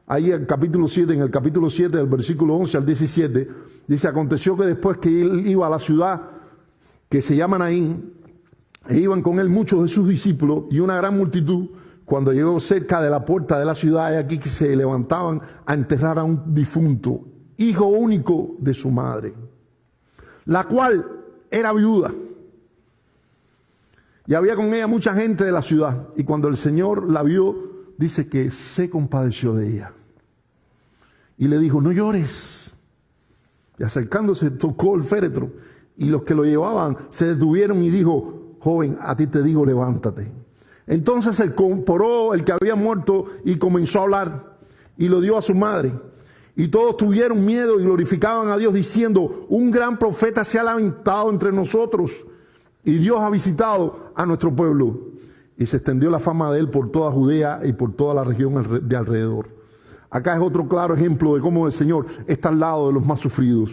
ahí en el capítulo 7, del versículo 11 al 17, dice: aconteció que después que él iba a la ciudad que se llama Naín, e iban con él muchos de sus discípulos y una gran multitud, cuando llegó cerca de la puerta de la ciudad, aquí que se levantaban a enterrar a un difunto, hijo único de su madre, la cual era viuda. Y había con ella mucha gente de la ciudad. Y cuando el Señor la vio, dice que se compadeció de ella. Y le dijo: no llores. Y acercándose tocó el féretro. Y los que lo llevaban se detuvieron y dijo: joven, a ti te digo, levántate. Entonces se incorporó el que había muerto y comenzó a hablar. Y lo dio a su madre. Y todos tuvieron miedo y glorificaban a Dios diciendo: un gran profeta se ha levantado entre nosotros. Y Dios ha visitado a nuestro pueblo. Y se extendió la fama de él por toda Judea y por toda la región de alrededor. Acá es otro claro ejemplo de cómo el Señor está al lado de los más sufridos.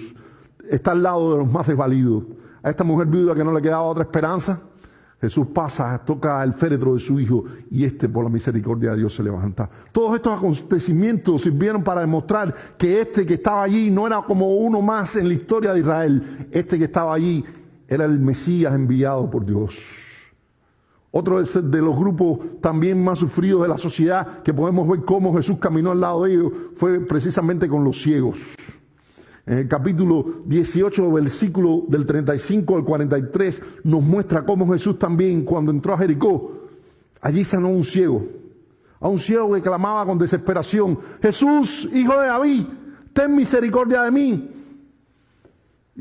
Está al lado de los más desvalidos. A esta mujer viuda que no le quedaba otra esperanza, Jesús pasa, toca el féretro de su hijo y por la misericordia de Dios se levanta. Todos estos acontecimientos sirvieron para demostrar que que estaba allí no era como uno más en la historia de Israel. Que estaba allí era el Mesías enviado por Dios. Otro de los grupos también más sufridos de la sociedad, que podemos ver cómo Jesús caminó al lado de ellos, fue precisamente con los ciegos. En el capítulo 18, versículo del 35 al 43, nos muestra cómo Jesús también, cuando entró a Jericó, allí sanó a un ciego que clamaba con desesperación: Jesús, hijo de David, ten misericordia de mí.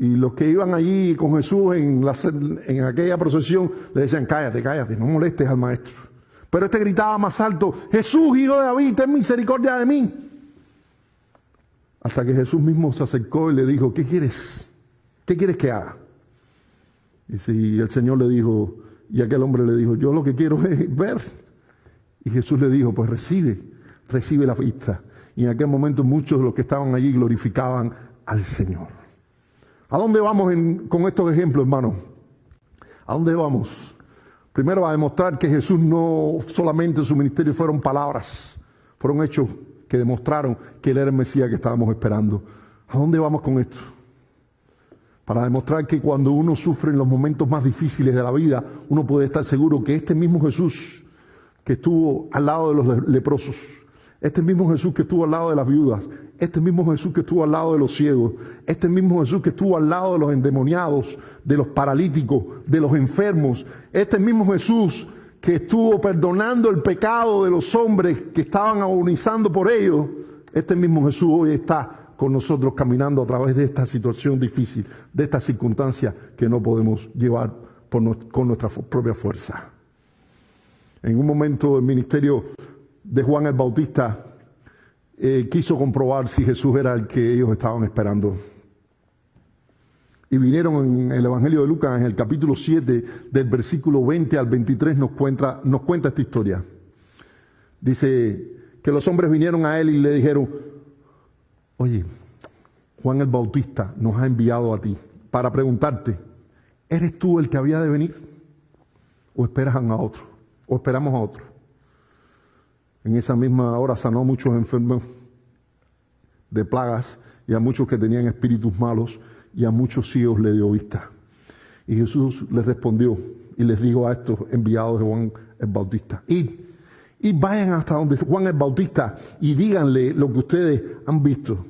Y los que iban allí con Jesús en aquella procesión le decían: cállate, no molestes al maestro. Pero gritaba más alto: Jesús, hijo de David, ten misericordia de mí. Hasta que Jesús mismo se acercó y le dijo: ¿qué quieres? ¿Qué quieres que haga? Y el Señor le dijo, y aquel hombre le dijo: yo lo que quiero es ver. Y Jesús le dijo: pues recibe la vista. Y en aquel momento muchos de los que estaban allí glorificaban al Señor. ¿A dónde vamos con estos ejemplos, hermanos? ¿A dónde vamos? Primero, a demostrar que Jesús no solamente su ministerio fueron palabras, fueron hechos que demostraron que Él era el Mesías que estábamos esperando. ¿A dónde vamos con esto? Para demostrar que cuando uno sufre en los momentos más difíciles de la vida, uno puede estar seguro que este mismo Jesús que estuvo al lado de los leprosos, este mismo Jesús que estuvo al lado de las viudas, este mismo Jesús que estuvo al lado de los ciegos, este mismo Jesús que estuvo al lado de los endemoniados, de los paralíticos, de los enfermos, este mismo Jesús que estuvo perdonando el pecado de los hombres que estaban agonizando por ellos, este mismo Jesús hoy está con nosotros caminando a través de esta situación difícil, de esta circunstancia que no podemos llevar con nuestra propia fuerza. En un momento el ministerio de Juan el Bautista quiso comprobar si Jesús era el que ellos estaban esperando. Y vinieron en el Evangelio de Lucas, en el capítulo 7, del versículo 20 al 23, nos cuenta esta historia. Dice que los hombres vinieron a él y le dijeron: oye, Juan el Bautista nos ha enviado a ti para preguntarte: ¿eres tú el que había de venir? ¿O esperas a otro? ¿O esperamos a otro? En esa misma hora sanó a muchos enfermos de plagas y a muchos que tenían espíritus malos, y a muchos ciegos le dio vista. Y Jesús les respondió y les dijo a estos enviados de Juan el Bautista: id Y vayan hasta donde Juan el Bautista y díganle lo que ustedes han visto.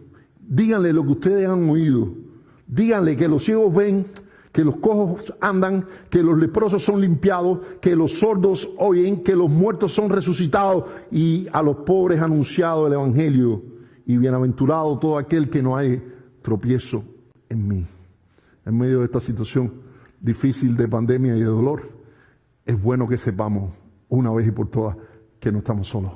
Díganle lo que ustedes han oído. Díganle que los ciegos ven, que los cojos andan, que los leprosos son limpiados, que los sordos oyen, que los muertos son resucitados y a los pobres anunciado el evangelio. Y bienaventurado todo aquel que no hay tropiezo en mí. En medio de esta situación difícil de pandemia y de dolor, es bueno que sepamos una vez y por todas que no estamos solos,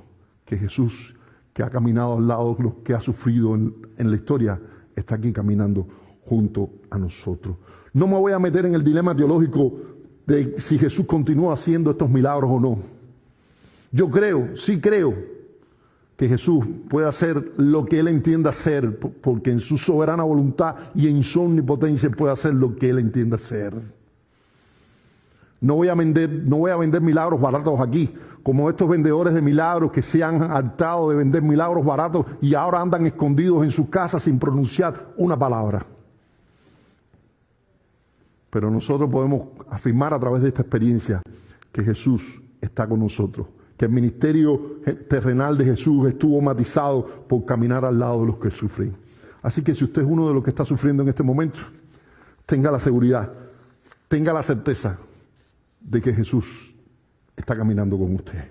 que Jesús, que ha caminado al lado de los que ha sufrido en la historia, está aquí caminando junto a nosotros. No me voy a meter en el dilema teológico de si Jesús continúa haciendo estos milagros o no. Yo creo, sí creo, que Jesús puede hacer lo que Él entienda hacer, porque en su soberana voluntad y en su omnipotencia puede hacer lo que Él entienda hacer. No voy a vender milagros baratos aquí, como estos vendedores de milagros que se han hartado de vender milagros baratos y ahora andan escondidos en sus casas sin pronunciar una palabra. Pero nosotros podemos afirmar a través de esta experiencia que Jesús está con nosotros, que el ministerio terrenal de Jesús estuvo matizado por caminar al lado de los que sufren. Así que si usted es uno de los que está sufriendo en este momento, tenga la seguridad, tenga la certeza de que Jesús está caminando con usted.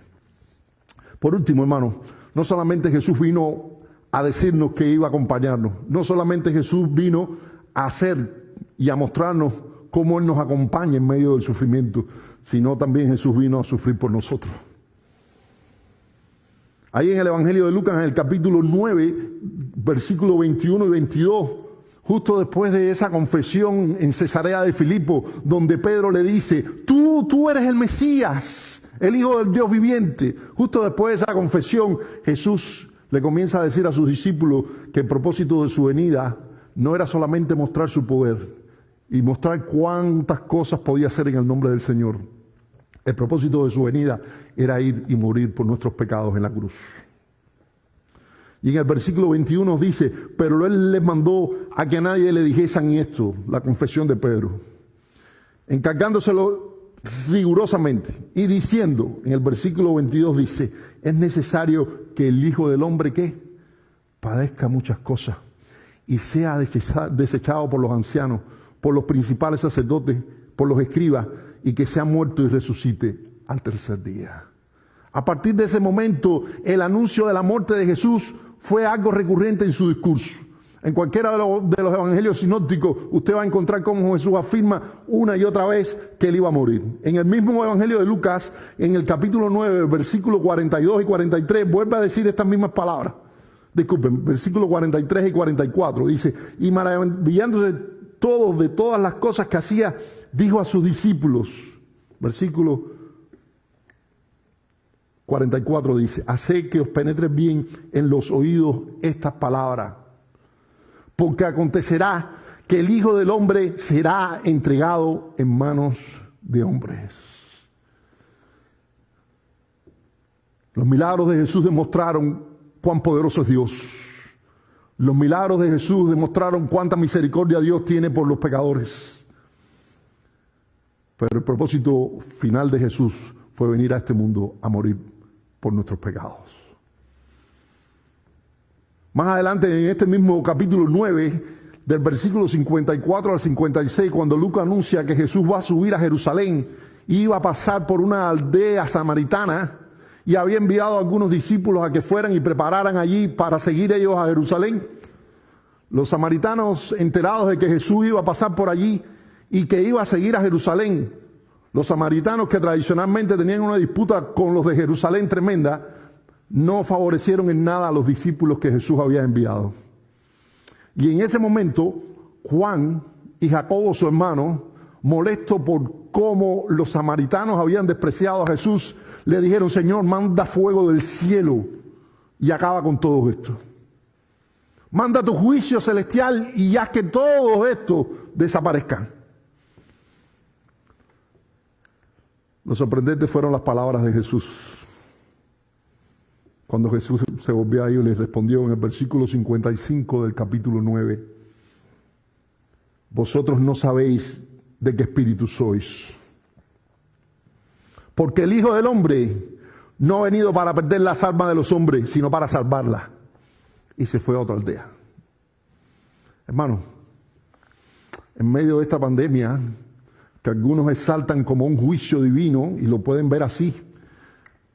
Por último, hermano, no solamente Jesús vino a decirnos que iba a acompañarnos, no solamente Jesús vino a hacer y a mostrarnos cómo Él nos acompaña en medio del sufrimiento, sino también Jesús vino a sufrir por nosotros. Ahí en el Evangelio de Lucas, en el capítulo 9, versículos 21 y 22, justo después de esa confesión en Cesarea de Filipo, donde Pedro le dice, tú eres el Mesías, el Hijo del Dios viviente. Justo después de esa confesión, Jesús le comienza a decir a sus discípulos que el propósito de su venida no era solamente mostrar su poder y mostrar cuántas cosas podía hacer en el nombre del Señor. El propósito de su venida era ir y morir por nuestros pecados en la cruz. Y en el versículo 21 dice, pero Él les mandó a que a nadie le dijesen esto, la confesión de Pedro, encargándoselo rigurosamente y diciendo, en el versículo 22 dice, es necesario que el Hijo del Hombre, ¿qué? Padezca muchas cosas y sea desechado por los ancianos, por los principales sacerdotes, por los escribas, y que sea muerto y resucite al tercer día. A partir de ese momento, el anuncio de la muerte de Jesús fue algo recurrente en su discurso. En cualquiera de los evangelios sinópticos, usted va a encontrar cómo Jesús afirma una y otra vez que Él iba a morir. En el mismo evangelio de Lucas, en el capítulo 9, versículos 42 y 43, vuelve a decir estas mismas palabras. Disculpen, versículos 43 y 44, dice, y maravillándose todos de todas las cosas que hacía, dijo a sus discípulos, versículo 44 dice, haced que os penetre bien en los oídos estas palabras, porque acontecerá que el Hijo del Hombre será entregado en manos de hombres. Los milagros de Jesús demostraron cuán poderoso es Dios. Los milagros de Jesús demostraron cuánta misericordia Dios tiene por los pecadores. Pero el propósito final de Jesús fue venir a este mundo a morir por nuestros pecados. Más adelante, en este mismo capítulo 9, del versículo 54 al 56, cuando Lucas anuncia que Jesús va a subir a Jerusalén y iba a pasar por una aldea samaritana, y había enviado a algunos discípulos a que fueran y prepararan allí para seguir ellos a Jerusalén. Los samaritanos, enterados de que Jesús iba a pasar por allí y que iba a seguir a Jerusalén, los samaritanos que tradicionalmente tenían una disputa con los de Jerusalén tremenda, no favorecieron en nada a los discípulos que Jesús había enviado. Y en ese momento, Juan y Jacobo, su hermano, molestos por cómo los samaritanos habían despreciado a Jesús, le dijeron, Señor, manda fuego del cielo y acaba con todo esto. Manda tu juicio celestial y haz que todo esto desaparezca. Lo sorprendente fueron las palabras de Jesús. Cuando Jesús se volvió a ellos, les respondió en el versículo 55 del capítulo 9. Vosotros no sabéis de qué espíritu sois. Porque el Hijo del Hombre No ha venido para perder las almas de los hombres, sino para salvarlas. Y se fue a otra aldea. Hermano, en medio de esta pandemia, que algunos exaltan como un juicio divino, y lo pueden ver así,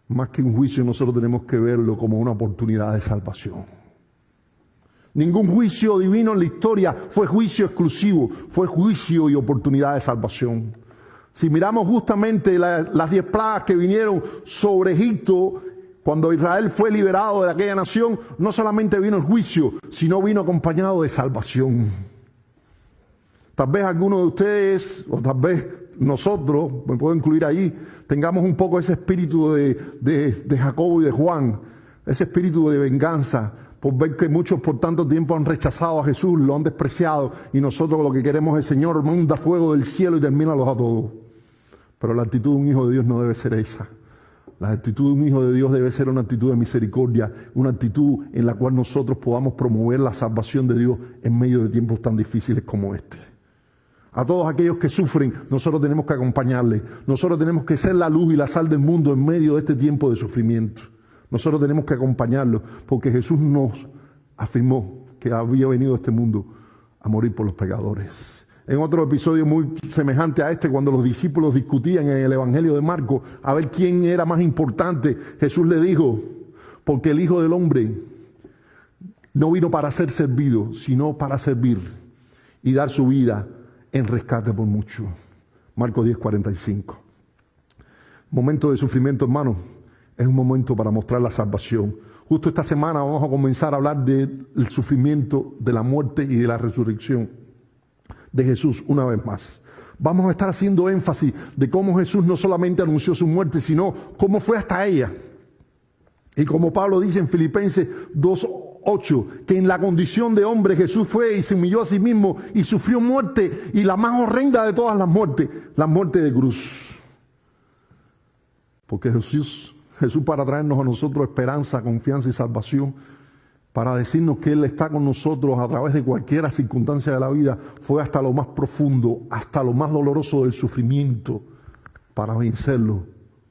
más que un juicio, nosotros tenemos que verlo como una oportunidad de salvación. Ningún juicio divino en la historia fue juicio exclusivo, fue juicio y oportunidad de salvación. Si miramos justamente las 10 plagas que vinieron sobre Egipto, cuando Israel fue liberado de aquella nación, no solamente vino el juicio, sino vino acompañado de salvación. Tal vez algunos de ustedes, o tal vez nosotros, me puedo incluir ahí, tengamos un poco ese espíritu de Jacobo y de Juan, ese espíritu de venganza, por ver que muchos por tanto tiempo han rechazado a Jesús, lo han despreciado, y nosotros lo que queremos es: Señor, manda fuego del cielo y termínalos a todos. Pero la actitud de un hijo de Dios no debe ser esa. La actitud de un hijo de Dios debe ser una actitud de misericordia, una actitud en la cual nosotros podamos promover la salvación de Dios en medio de tiempos tan difíciles como este. A todos aquellos que sufren, nosotros tenemos que acompañarles. Nosotros tenemos que ser la luz y la sal del mundo en medio de este tiempo de sufrimiento. Nosotros tenemos que acompañarlos, porque Jesús nos afirmó que había venido a este mundo a morir por los pecadores. En otro episodio muy semejante a este, cuando los discípulos discutían en el Evangelio de Marcos a ver quién era más importante, Jesús le dijo: porque el Hijo del Hombre no vino para ser servido, sino para servir y dar su vida en rescate por mucho. Marcos 10:45. Momento de sufrimiento, hermano, es un momento para mostrar la salvación. Justo esta semana vamos a comenzar a hablar del sufrimiento, de la muerte y de la resurrección de Jesús una vez más. Vamos a estar haciendo énfasis de cómo Jesús no solamente anunció su muerte, sino cómo fue hasta ella. Y como Pablo dice en Filipenses 2:8, que en la condición de hombre Jesús fue y se humilló a sí mismo y sufrió muerte, y la más horrenda de todas las muertes, la muerte de cruz. Porque Jesús para traernos a nosotros esperanza, confianza y salvación, para decirnos que Él está con nosotros a través de cualquier circunstancia de la vida, fue hasta lo más profundo, hasta lo más doloroso del sufrimiento, para vencerlo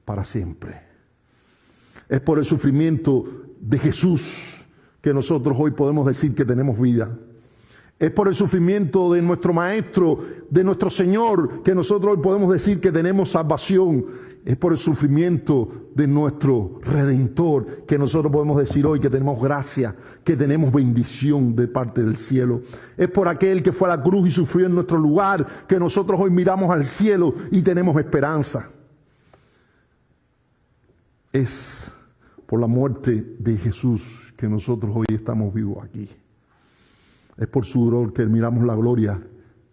para siempre. Es por el sufrimiento de Jesús que nosotros hoy podemos decir que tenemos vida. Es por el sufrimiento de nuestro Maestro, de nuestro Señor, que nosotros hoy podemos decir que tenemos salvación. Es por el sufrimiento de nuestro Redentor que nosotros podemos decir hoy que tenemos gracia, que tenemos bendición de parte del cielo. Es por aquel que fue a la cruz y sufrió en nuestro lugar que nosotros hoy miramos al cielo y tenemos esperanza. Es por la muerte de Jesús que nosotros hoy estamos vivos aquí. Es por su dolor que miramos la gloria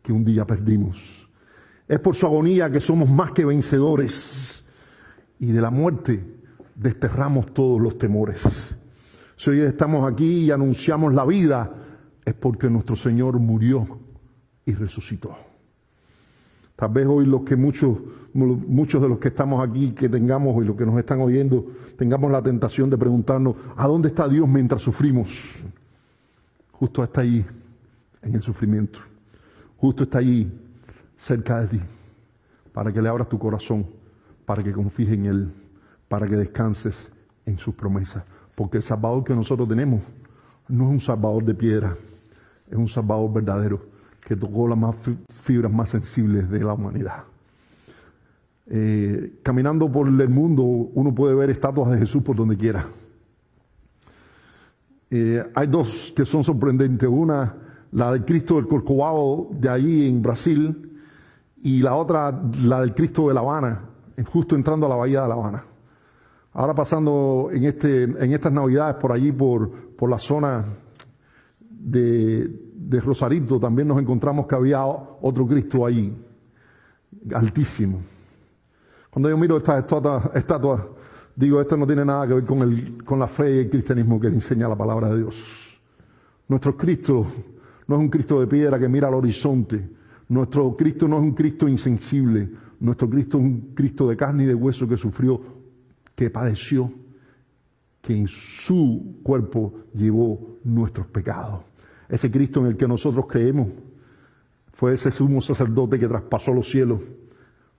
que un día perdimos. Es por su agonía que somos más que vencedores. Y de la muerte desterramos todos los temores. Si hoy estamos aquí y anunciamos la vida, es porque nuestro Señor murió y resucitó. Tal vez hoy muchos de los que estamos aquí, que tengamos y los que nos están oyendo, tengamos la tentación de preguntarnos: ¿a dónde está Dios mientras sufrimos? Justo está ahí, en el sufrimiento. Justo está allí, cerca de ti, para que le abras tu corazón, para que confíes en Él, para que descanses en sus promesas. Porque el Salvador que nosotros tenemos no es un Salvador de piedra, es un Salvador verdadero que tocó las fibras más sensibles de la humanidad. Caminando por el mundo, uno puede ver estatuas de Jesús por donde quiera. Hay dos que son sorprendentes. Una, la del Cristo del Corcovado de ahí en Brasil, y la otra, la del Cristo de La Habana, justo entrando a la bahía de La Habana. Ahora pasando en estas Navidades por allí, por la zona de Rosarito, también nos encontramos que había otro Cristo ahí, altísimo. Cuando yo miro estas estatuas, digo, esto no tiene nada que ver con la fe y el cristianismo que enseña la palabra de Dios. Nuestro Cristo no es un Cristo de piedra que mira al horizonte. Nuestro Cristo no es un Cristo insensible. Nuestro Cristo es un Cristo de carne y de hueso que sufrió, que padeció, que en su cuerpo llevó nuestros pecados. Ese Cristo en el que nosotros creemos fue ese sumo sacerdote que traspasó los cielos.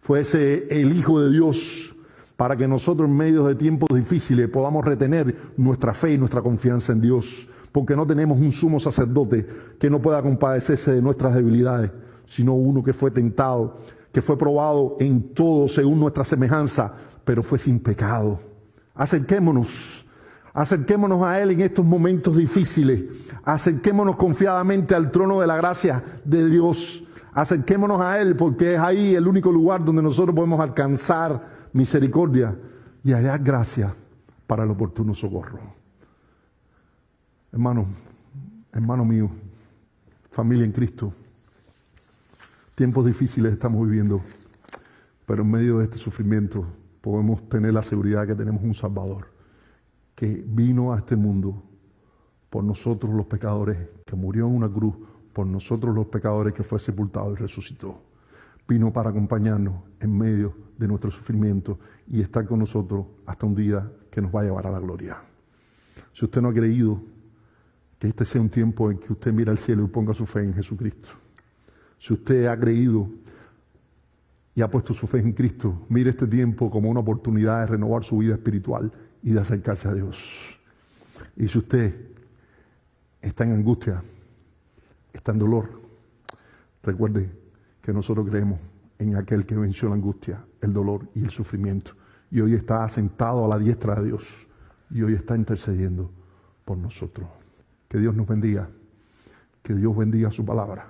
Fue ese el Hijo de Dios para que nosotros en medio de tiempos difíciles podamos retener nuestra fe y nuestra confianza en Dios, porque no tenemos un sumo sacerdote que no pueda compadecerse de nuestras debilidades, sino uno que fue tentado, que fue probado en todo según nuestra semejanza, pero fue sin pecado. Acerquémonos a Él en estos momentos difíciles, acerquémonos confiadamente al trono de la gracia de Dios, acerquémonos a Él porque es ahí el único lugar donde nosotros podemos alcanzar misericordia y hallar gracia para el oportuno socorro. Hermano mío, familia en Cristo, tiempos difíciles estamos viviendo, pero en medio de este sufrimiento podemos tener la seguridad que tenemos un Salvador que vino a este mundo por nosotros los pecadores, que murió en una cruz por nosotros los pecadores, que fue sepultado y resucitó. Vino para acompañarnos en medio de nuestro sufrimiento y estar con nosotros hasta un día que nos va a llevar a la gloria. Si usted no ha creído, que este sea un tiempo en que usted mira al cielo y ponga su fe en Jesucristo. Si usted ha creído y ha puesto su fe en Cristo, mire este tiempo como una oportunidad de renovar su vida espiritual y de acercarse a Dios. Y si usted está en angustia, está en dolor, recuerde que nosotros creemos en aquel que venció la angustia, el dolor y el sufrimiento. Y hoy está sentado a la diestra de Dios. Y hoy está intercediendo por nosotros. Que Dios nos bendiga. Que Dios bendiga su palabra.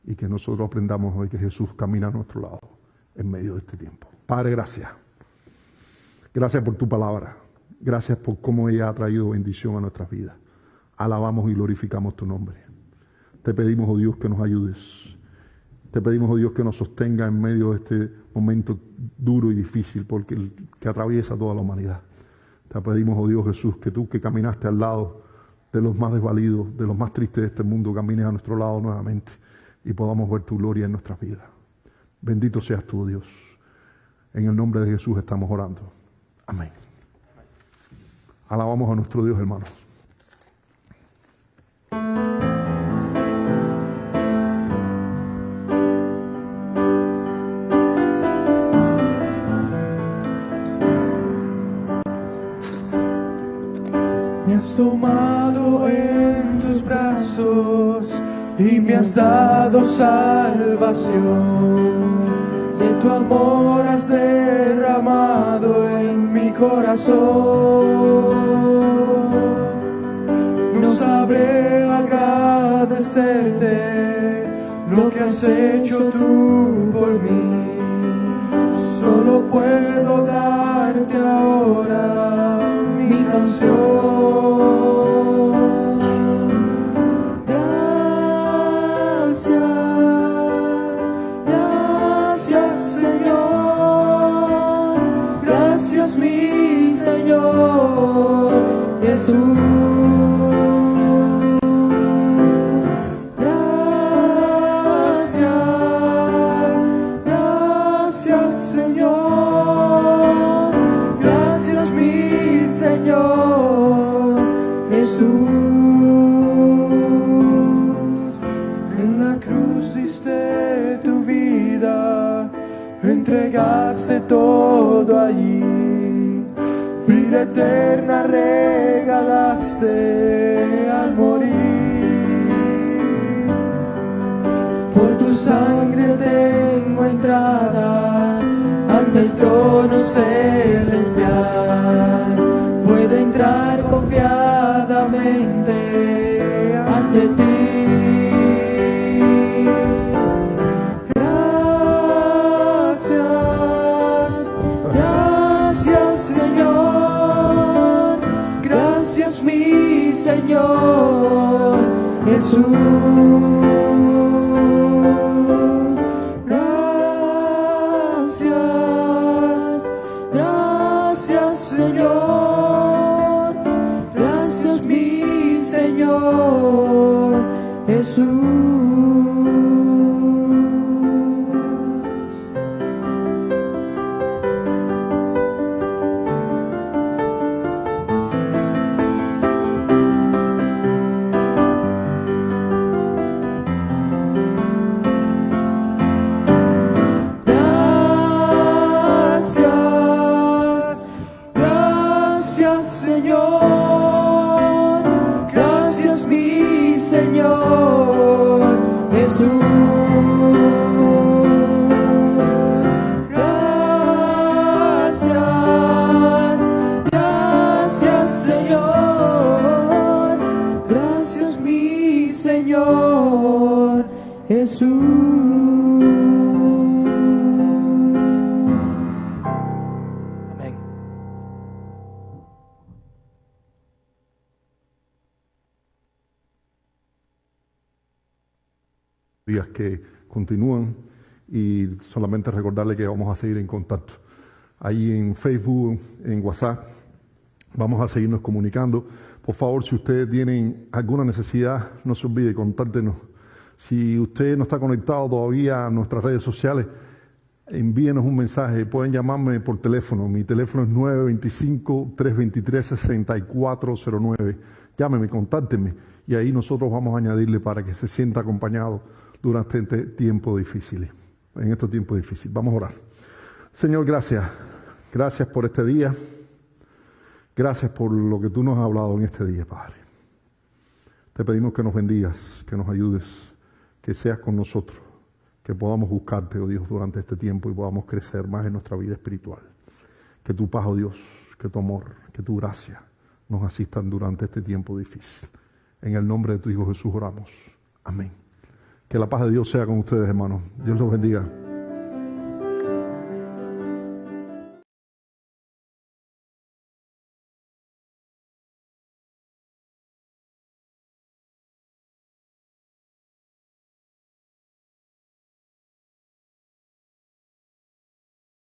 Y que nosotros aprendamos hoy que Jesús camina a nuestro lado en medio de este tiempo. Padre, gracias. Gracias por tu palabra. Gracias por cómo ella ha traído bendición a nuestras vidas. Alabamos y glorificamos tu nombre. Te pedimos, oh Dios, que nos ayudes. Te pedimos, oh Dios, que nos sostenga en medio de este momento duro y difícil, porque que atraviesa toda la humanidad. Te pedimos, oh Dios Jesús, que tú que caminaste al lado de los más desvalidos, de los más tristes de este mundo, camines a nuestro lado nuevamente y podamos ver tu gloria en nuestras vidas. Bendito seas tú, Dios. En el nombre de Jesús estamos orando. Amén. Alabamos a nuestro Dios, hermanos. Me has tomado en tus brazos y me has dado salvación. De tu amor has derramado en mi corazón. No sabré agradecerte lo que has hecho tú por mí. Solo puedo darte ahora mi canción. Gracias Señor, gracias mi Señor Jesús. Gracias Señor, gracias mi Señor Jesús. En la cruz diste tu vida, entregaste todo allí, vida eterna regalaste al morir. Por tu sangre tengo entrada ante el trono celestial, puedo entrar confiadamente ante ti. Señor Jesús, gracias Señor, gracias mi Señor Jesús. Señor Jesús. Gracias, gracias Señor, gracias mi Señor Jesús. Amén. Días que continúan y solamente recordarle que vamos a seguir en contacto. Ahí en Facebook, en WhatsApp, vamos a seguirnos comunicando. Por favor, si ustedes tienen alguna necesidad, no se olvide, contáctenos. Si usted no está conectado todavía a nuestras redes sociales, envíenos un mensaje. Pueden llamarme por teléfono. Mi teléfono es 925-323-6409. Llámeme, contáctenme y ahí nosotros vamos a añadirle para que se sienta acompañado durante este tiempo difícil. En estos tiempos difíciles. Vamos a orar. Señor, gracias. Gracias por este día. Gracias por lo que tú nos has hablado en este día, Padre. Te pedimos que nos bendigas, que nos ayudes, que seas con nosotros, que podamos buscarte, oh Dios, durante este tiempo y podamos crecer más en nuestra vida espiritual. Que tu paz, oh Dios, que tu amor, que tu gracia nos asistan durante este tiempo difícil. En el nombre de tu Hijo Jesús oramos. Amén. Que la paz de Dios sea con ustedes, hermanos. Dios los bendiga.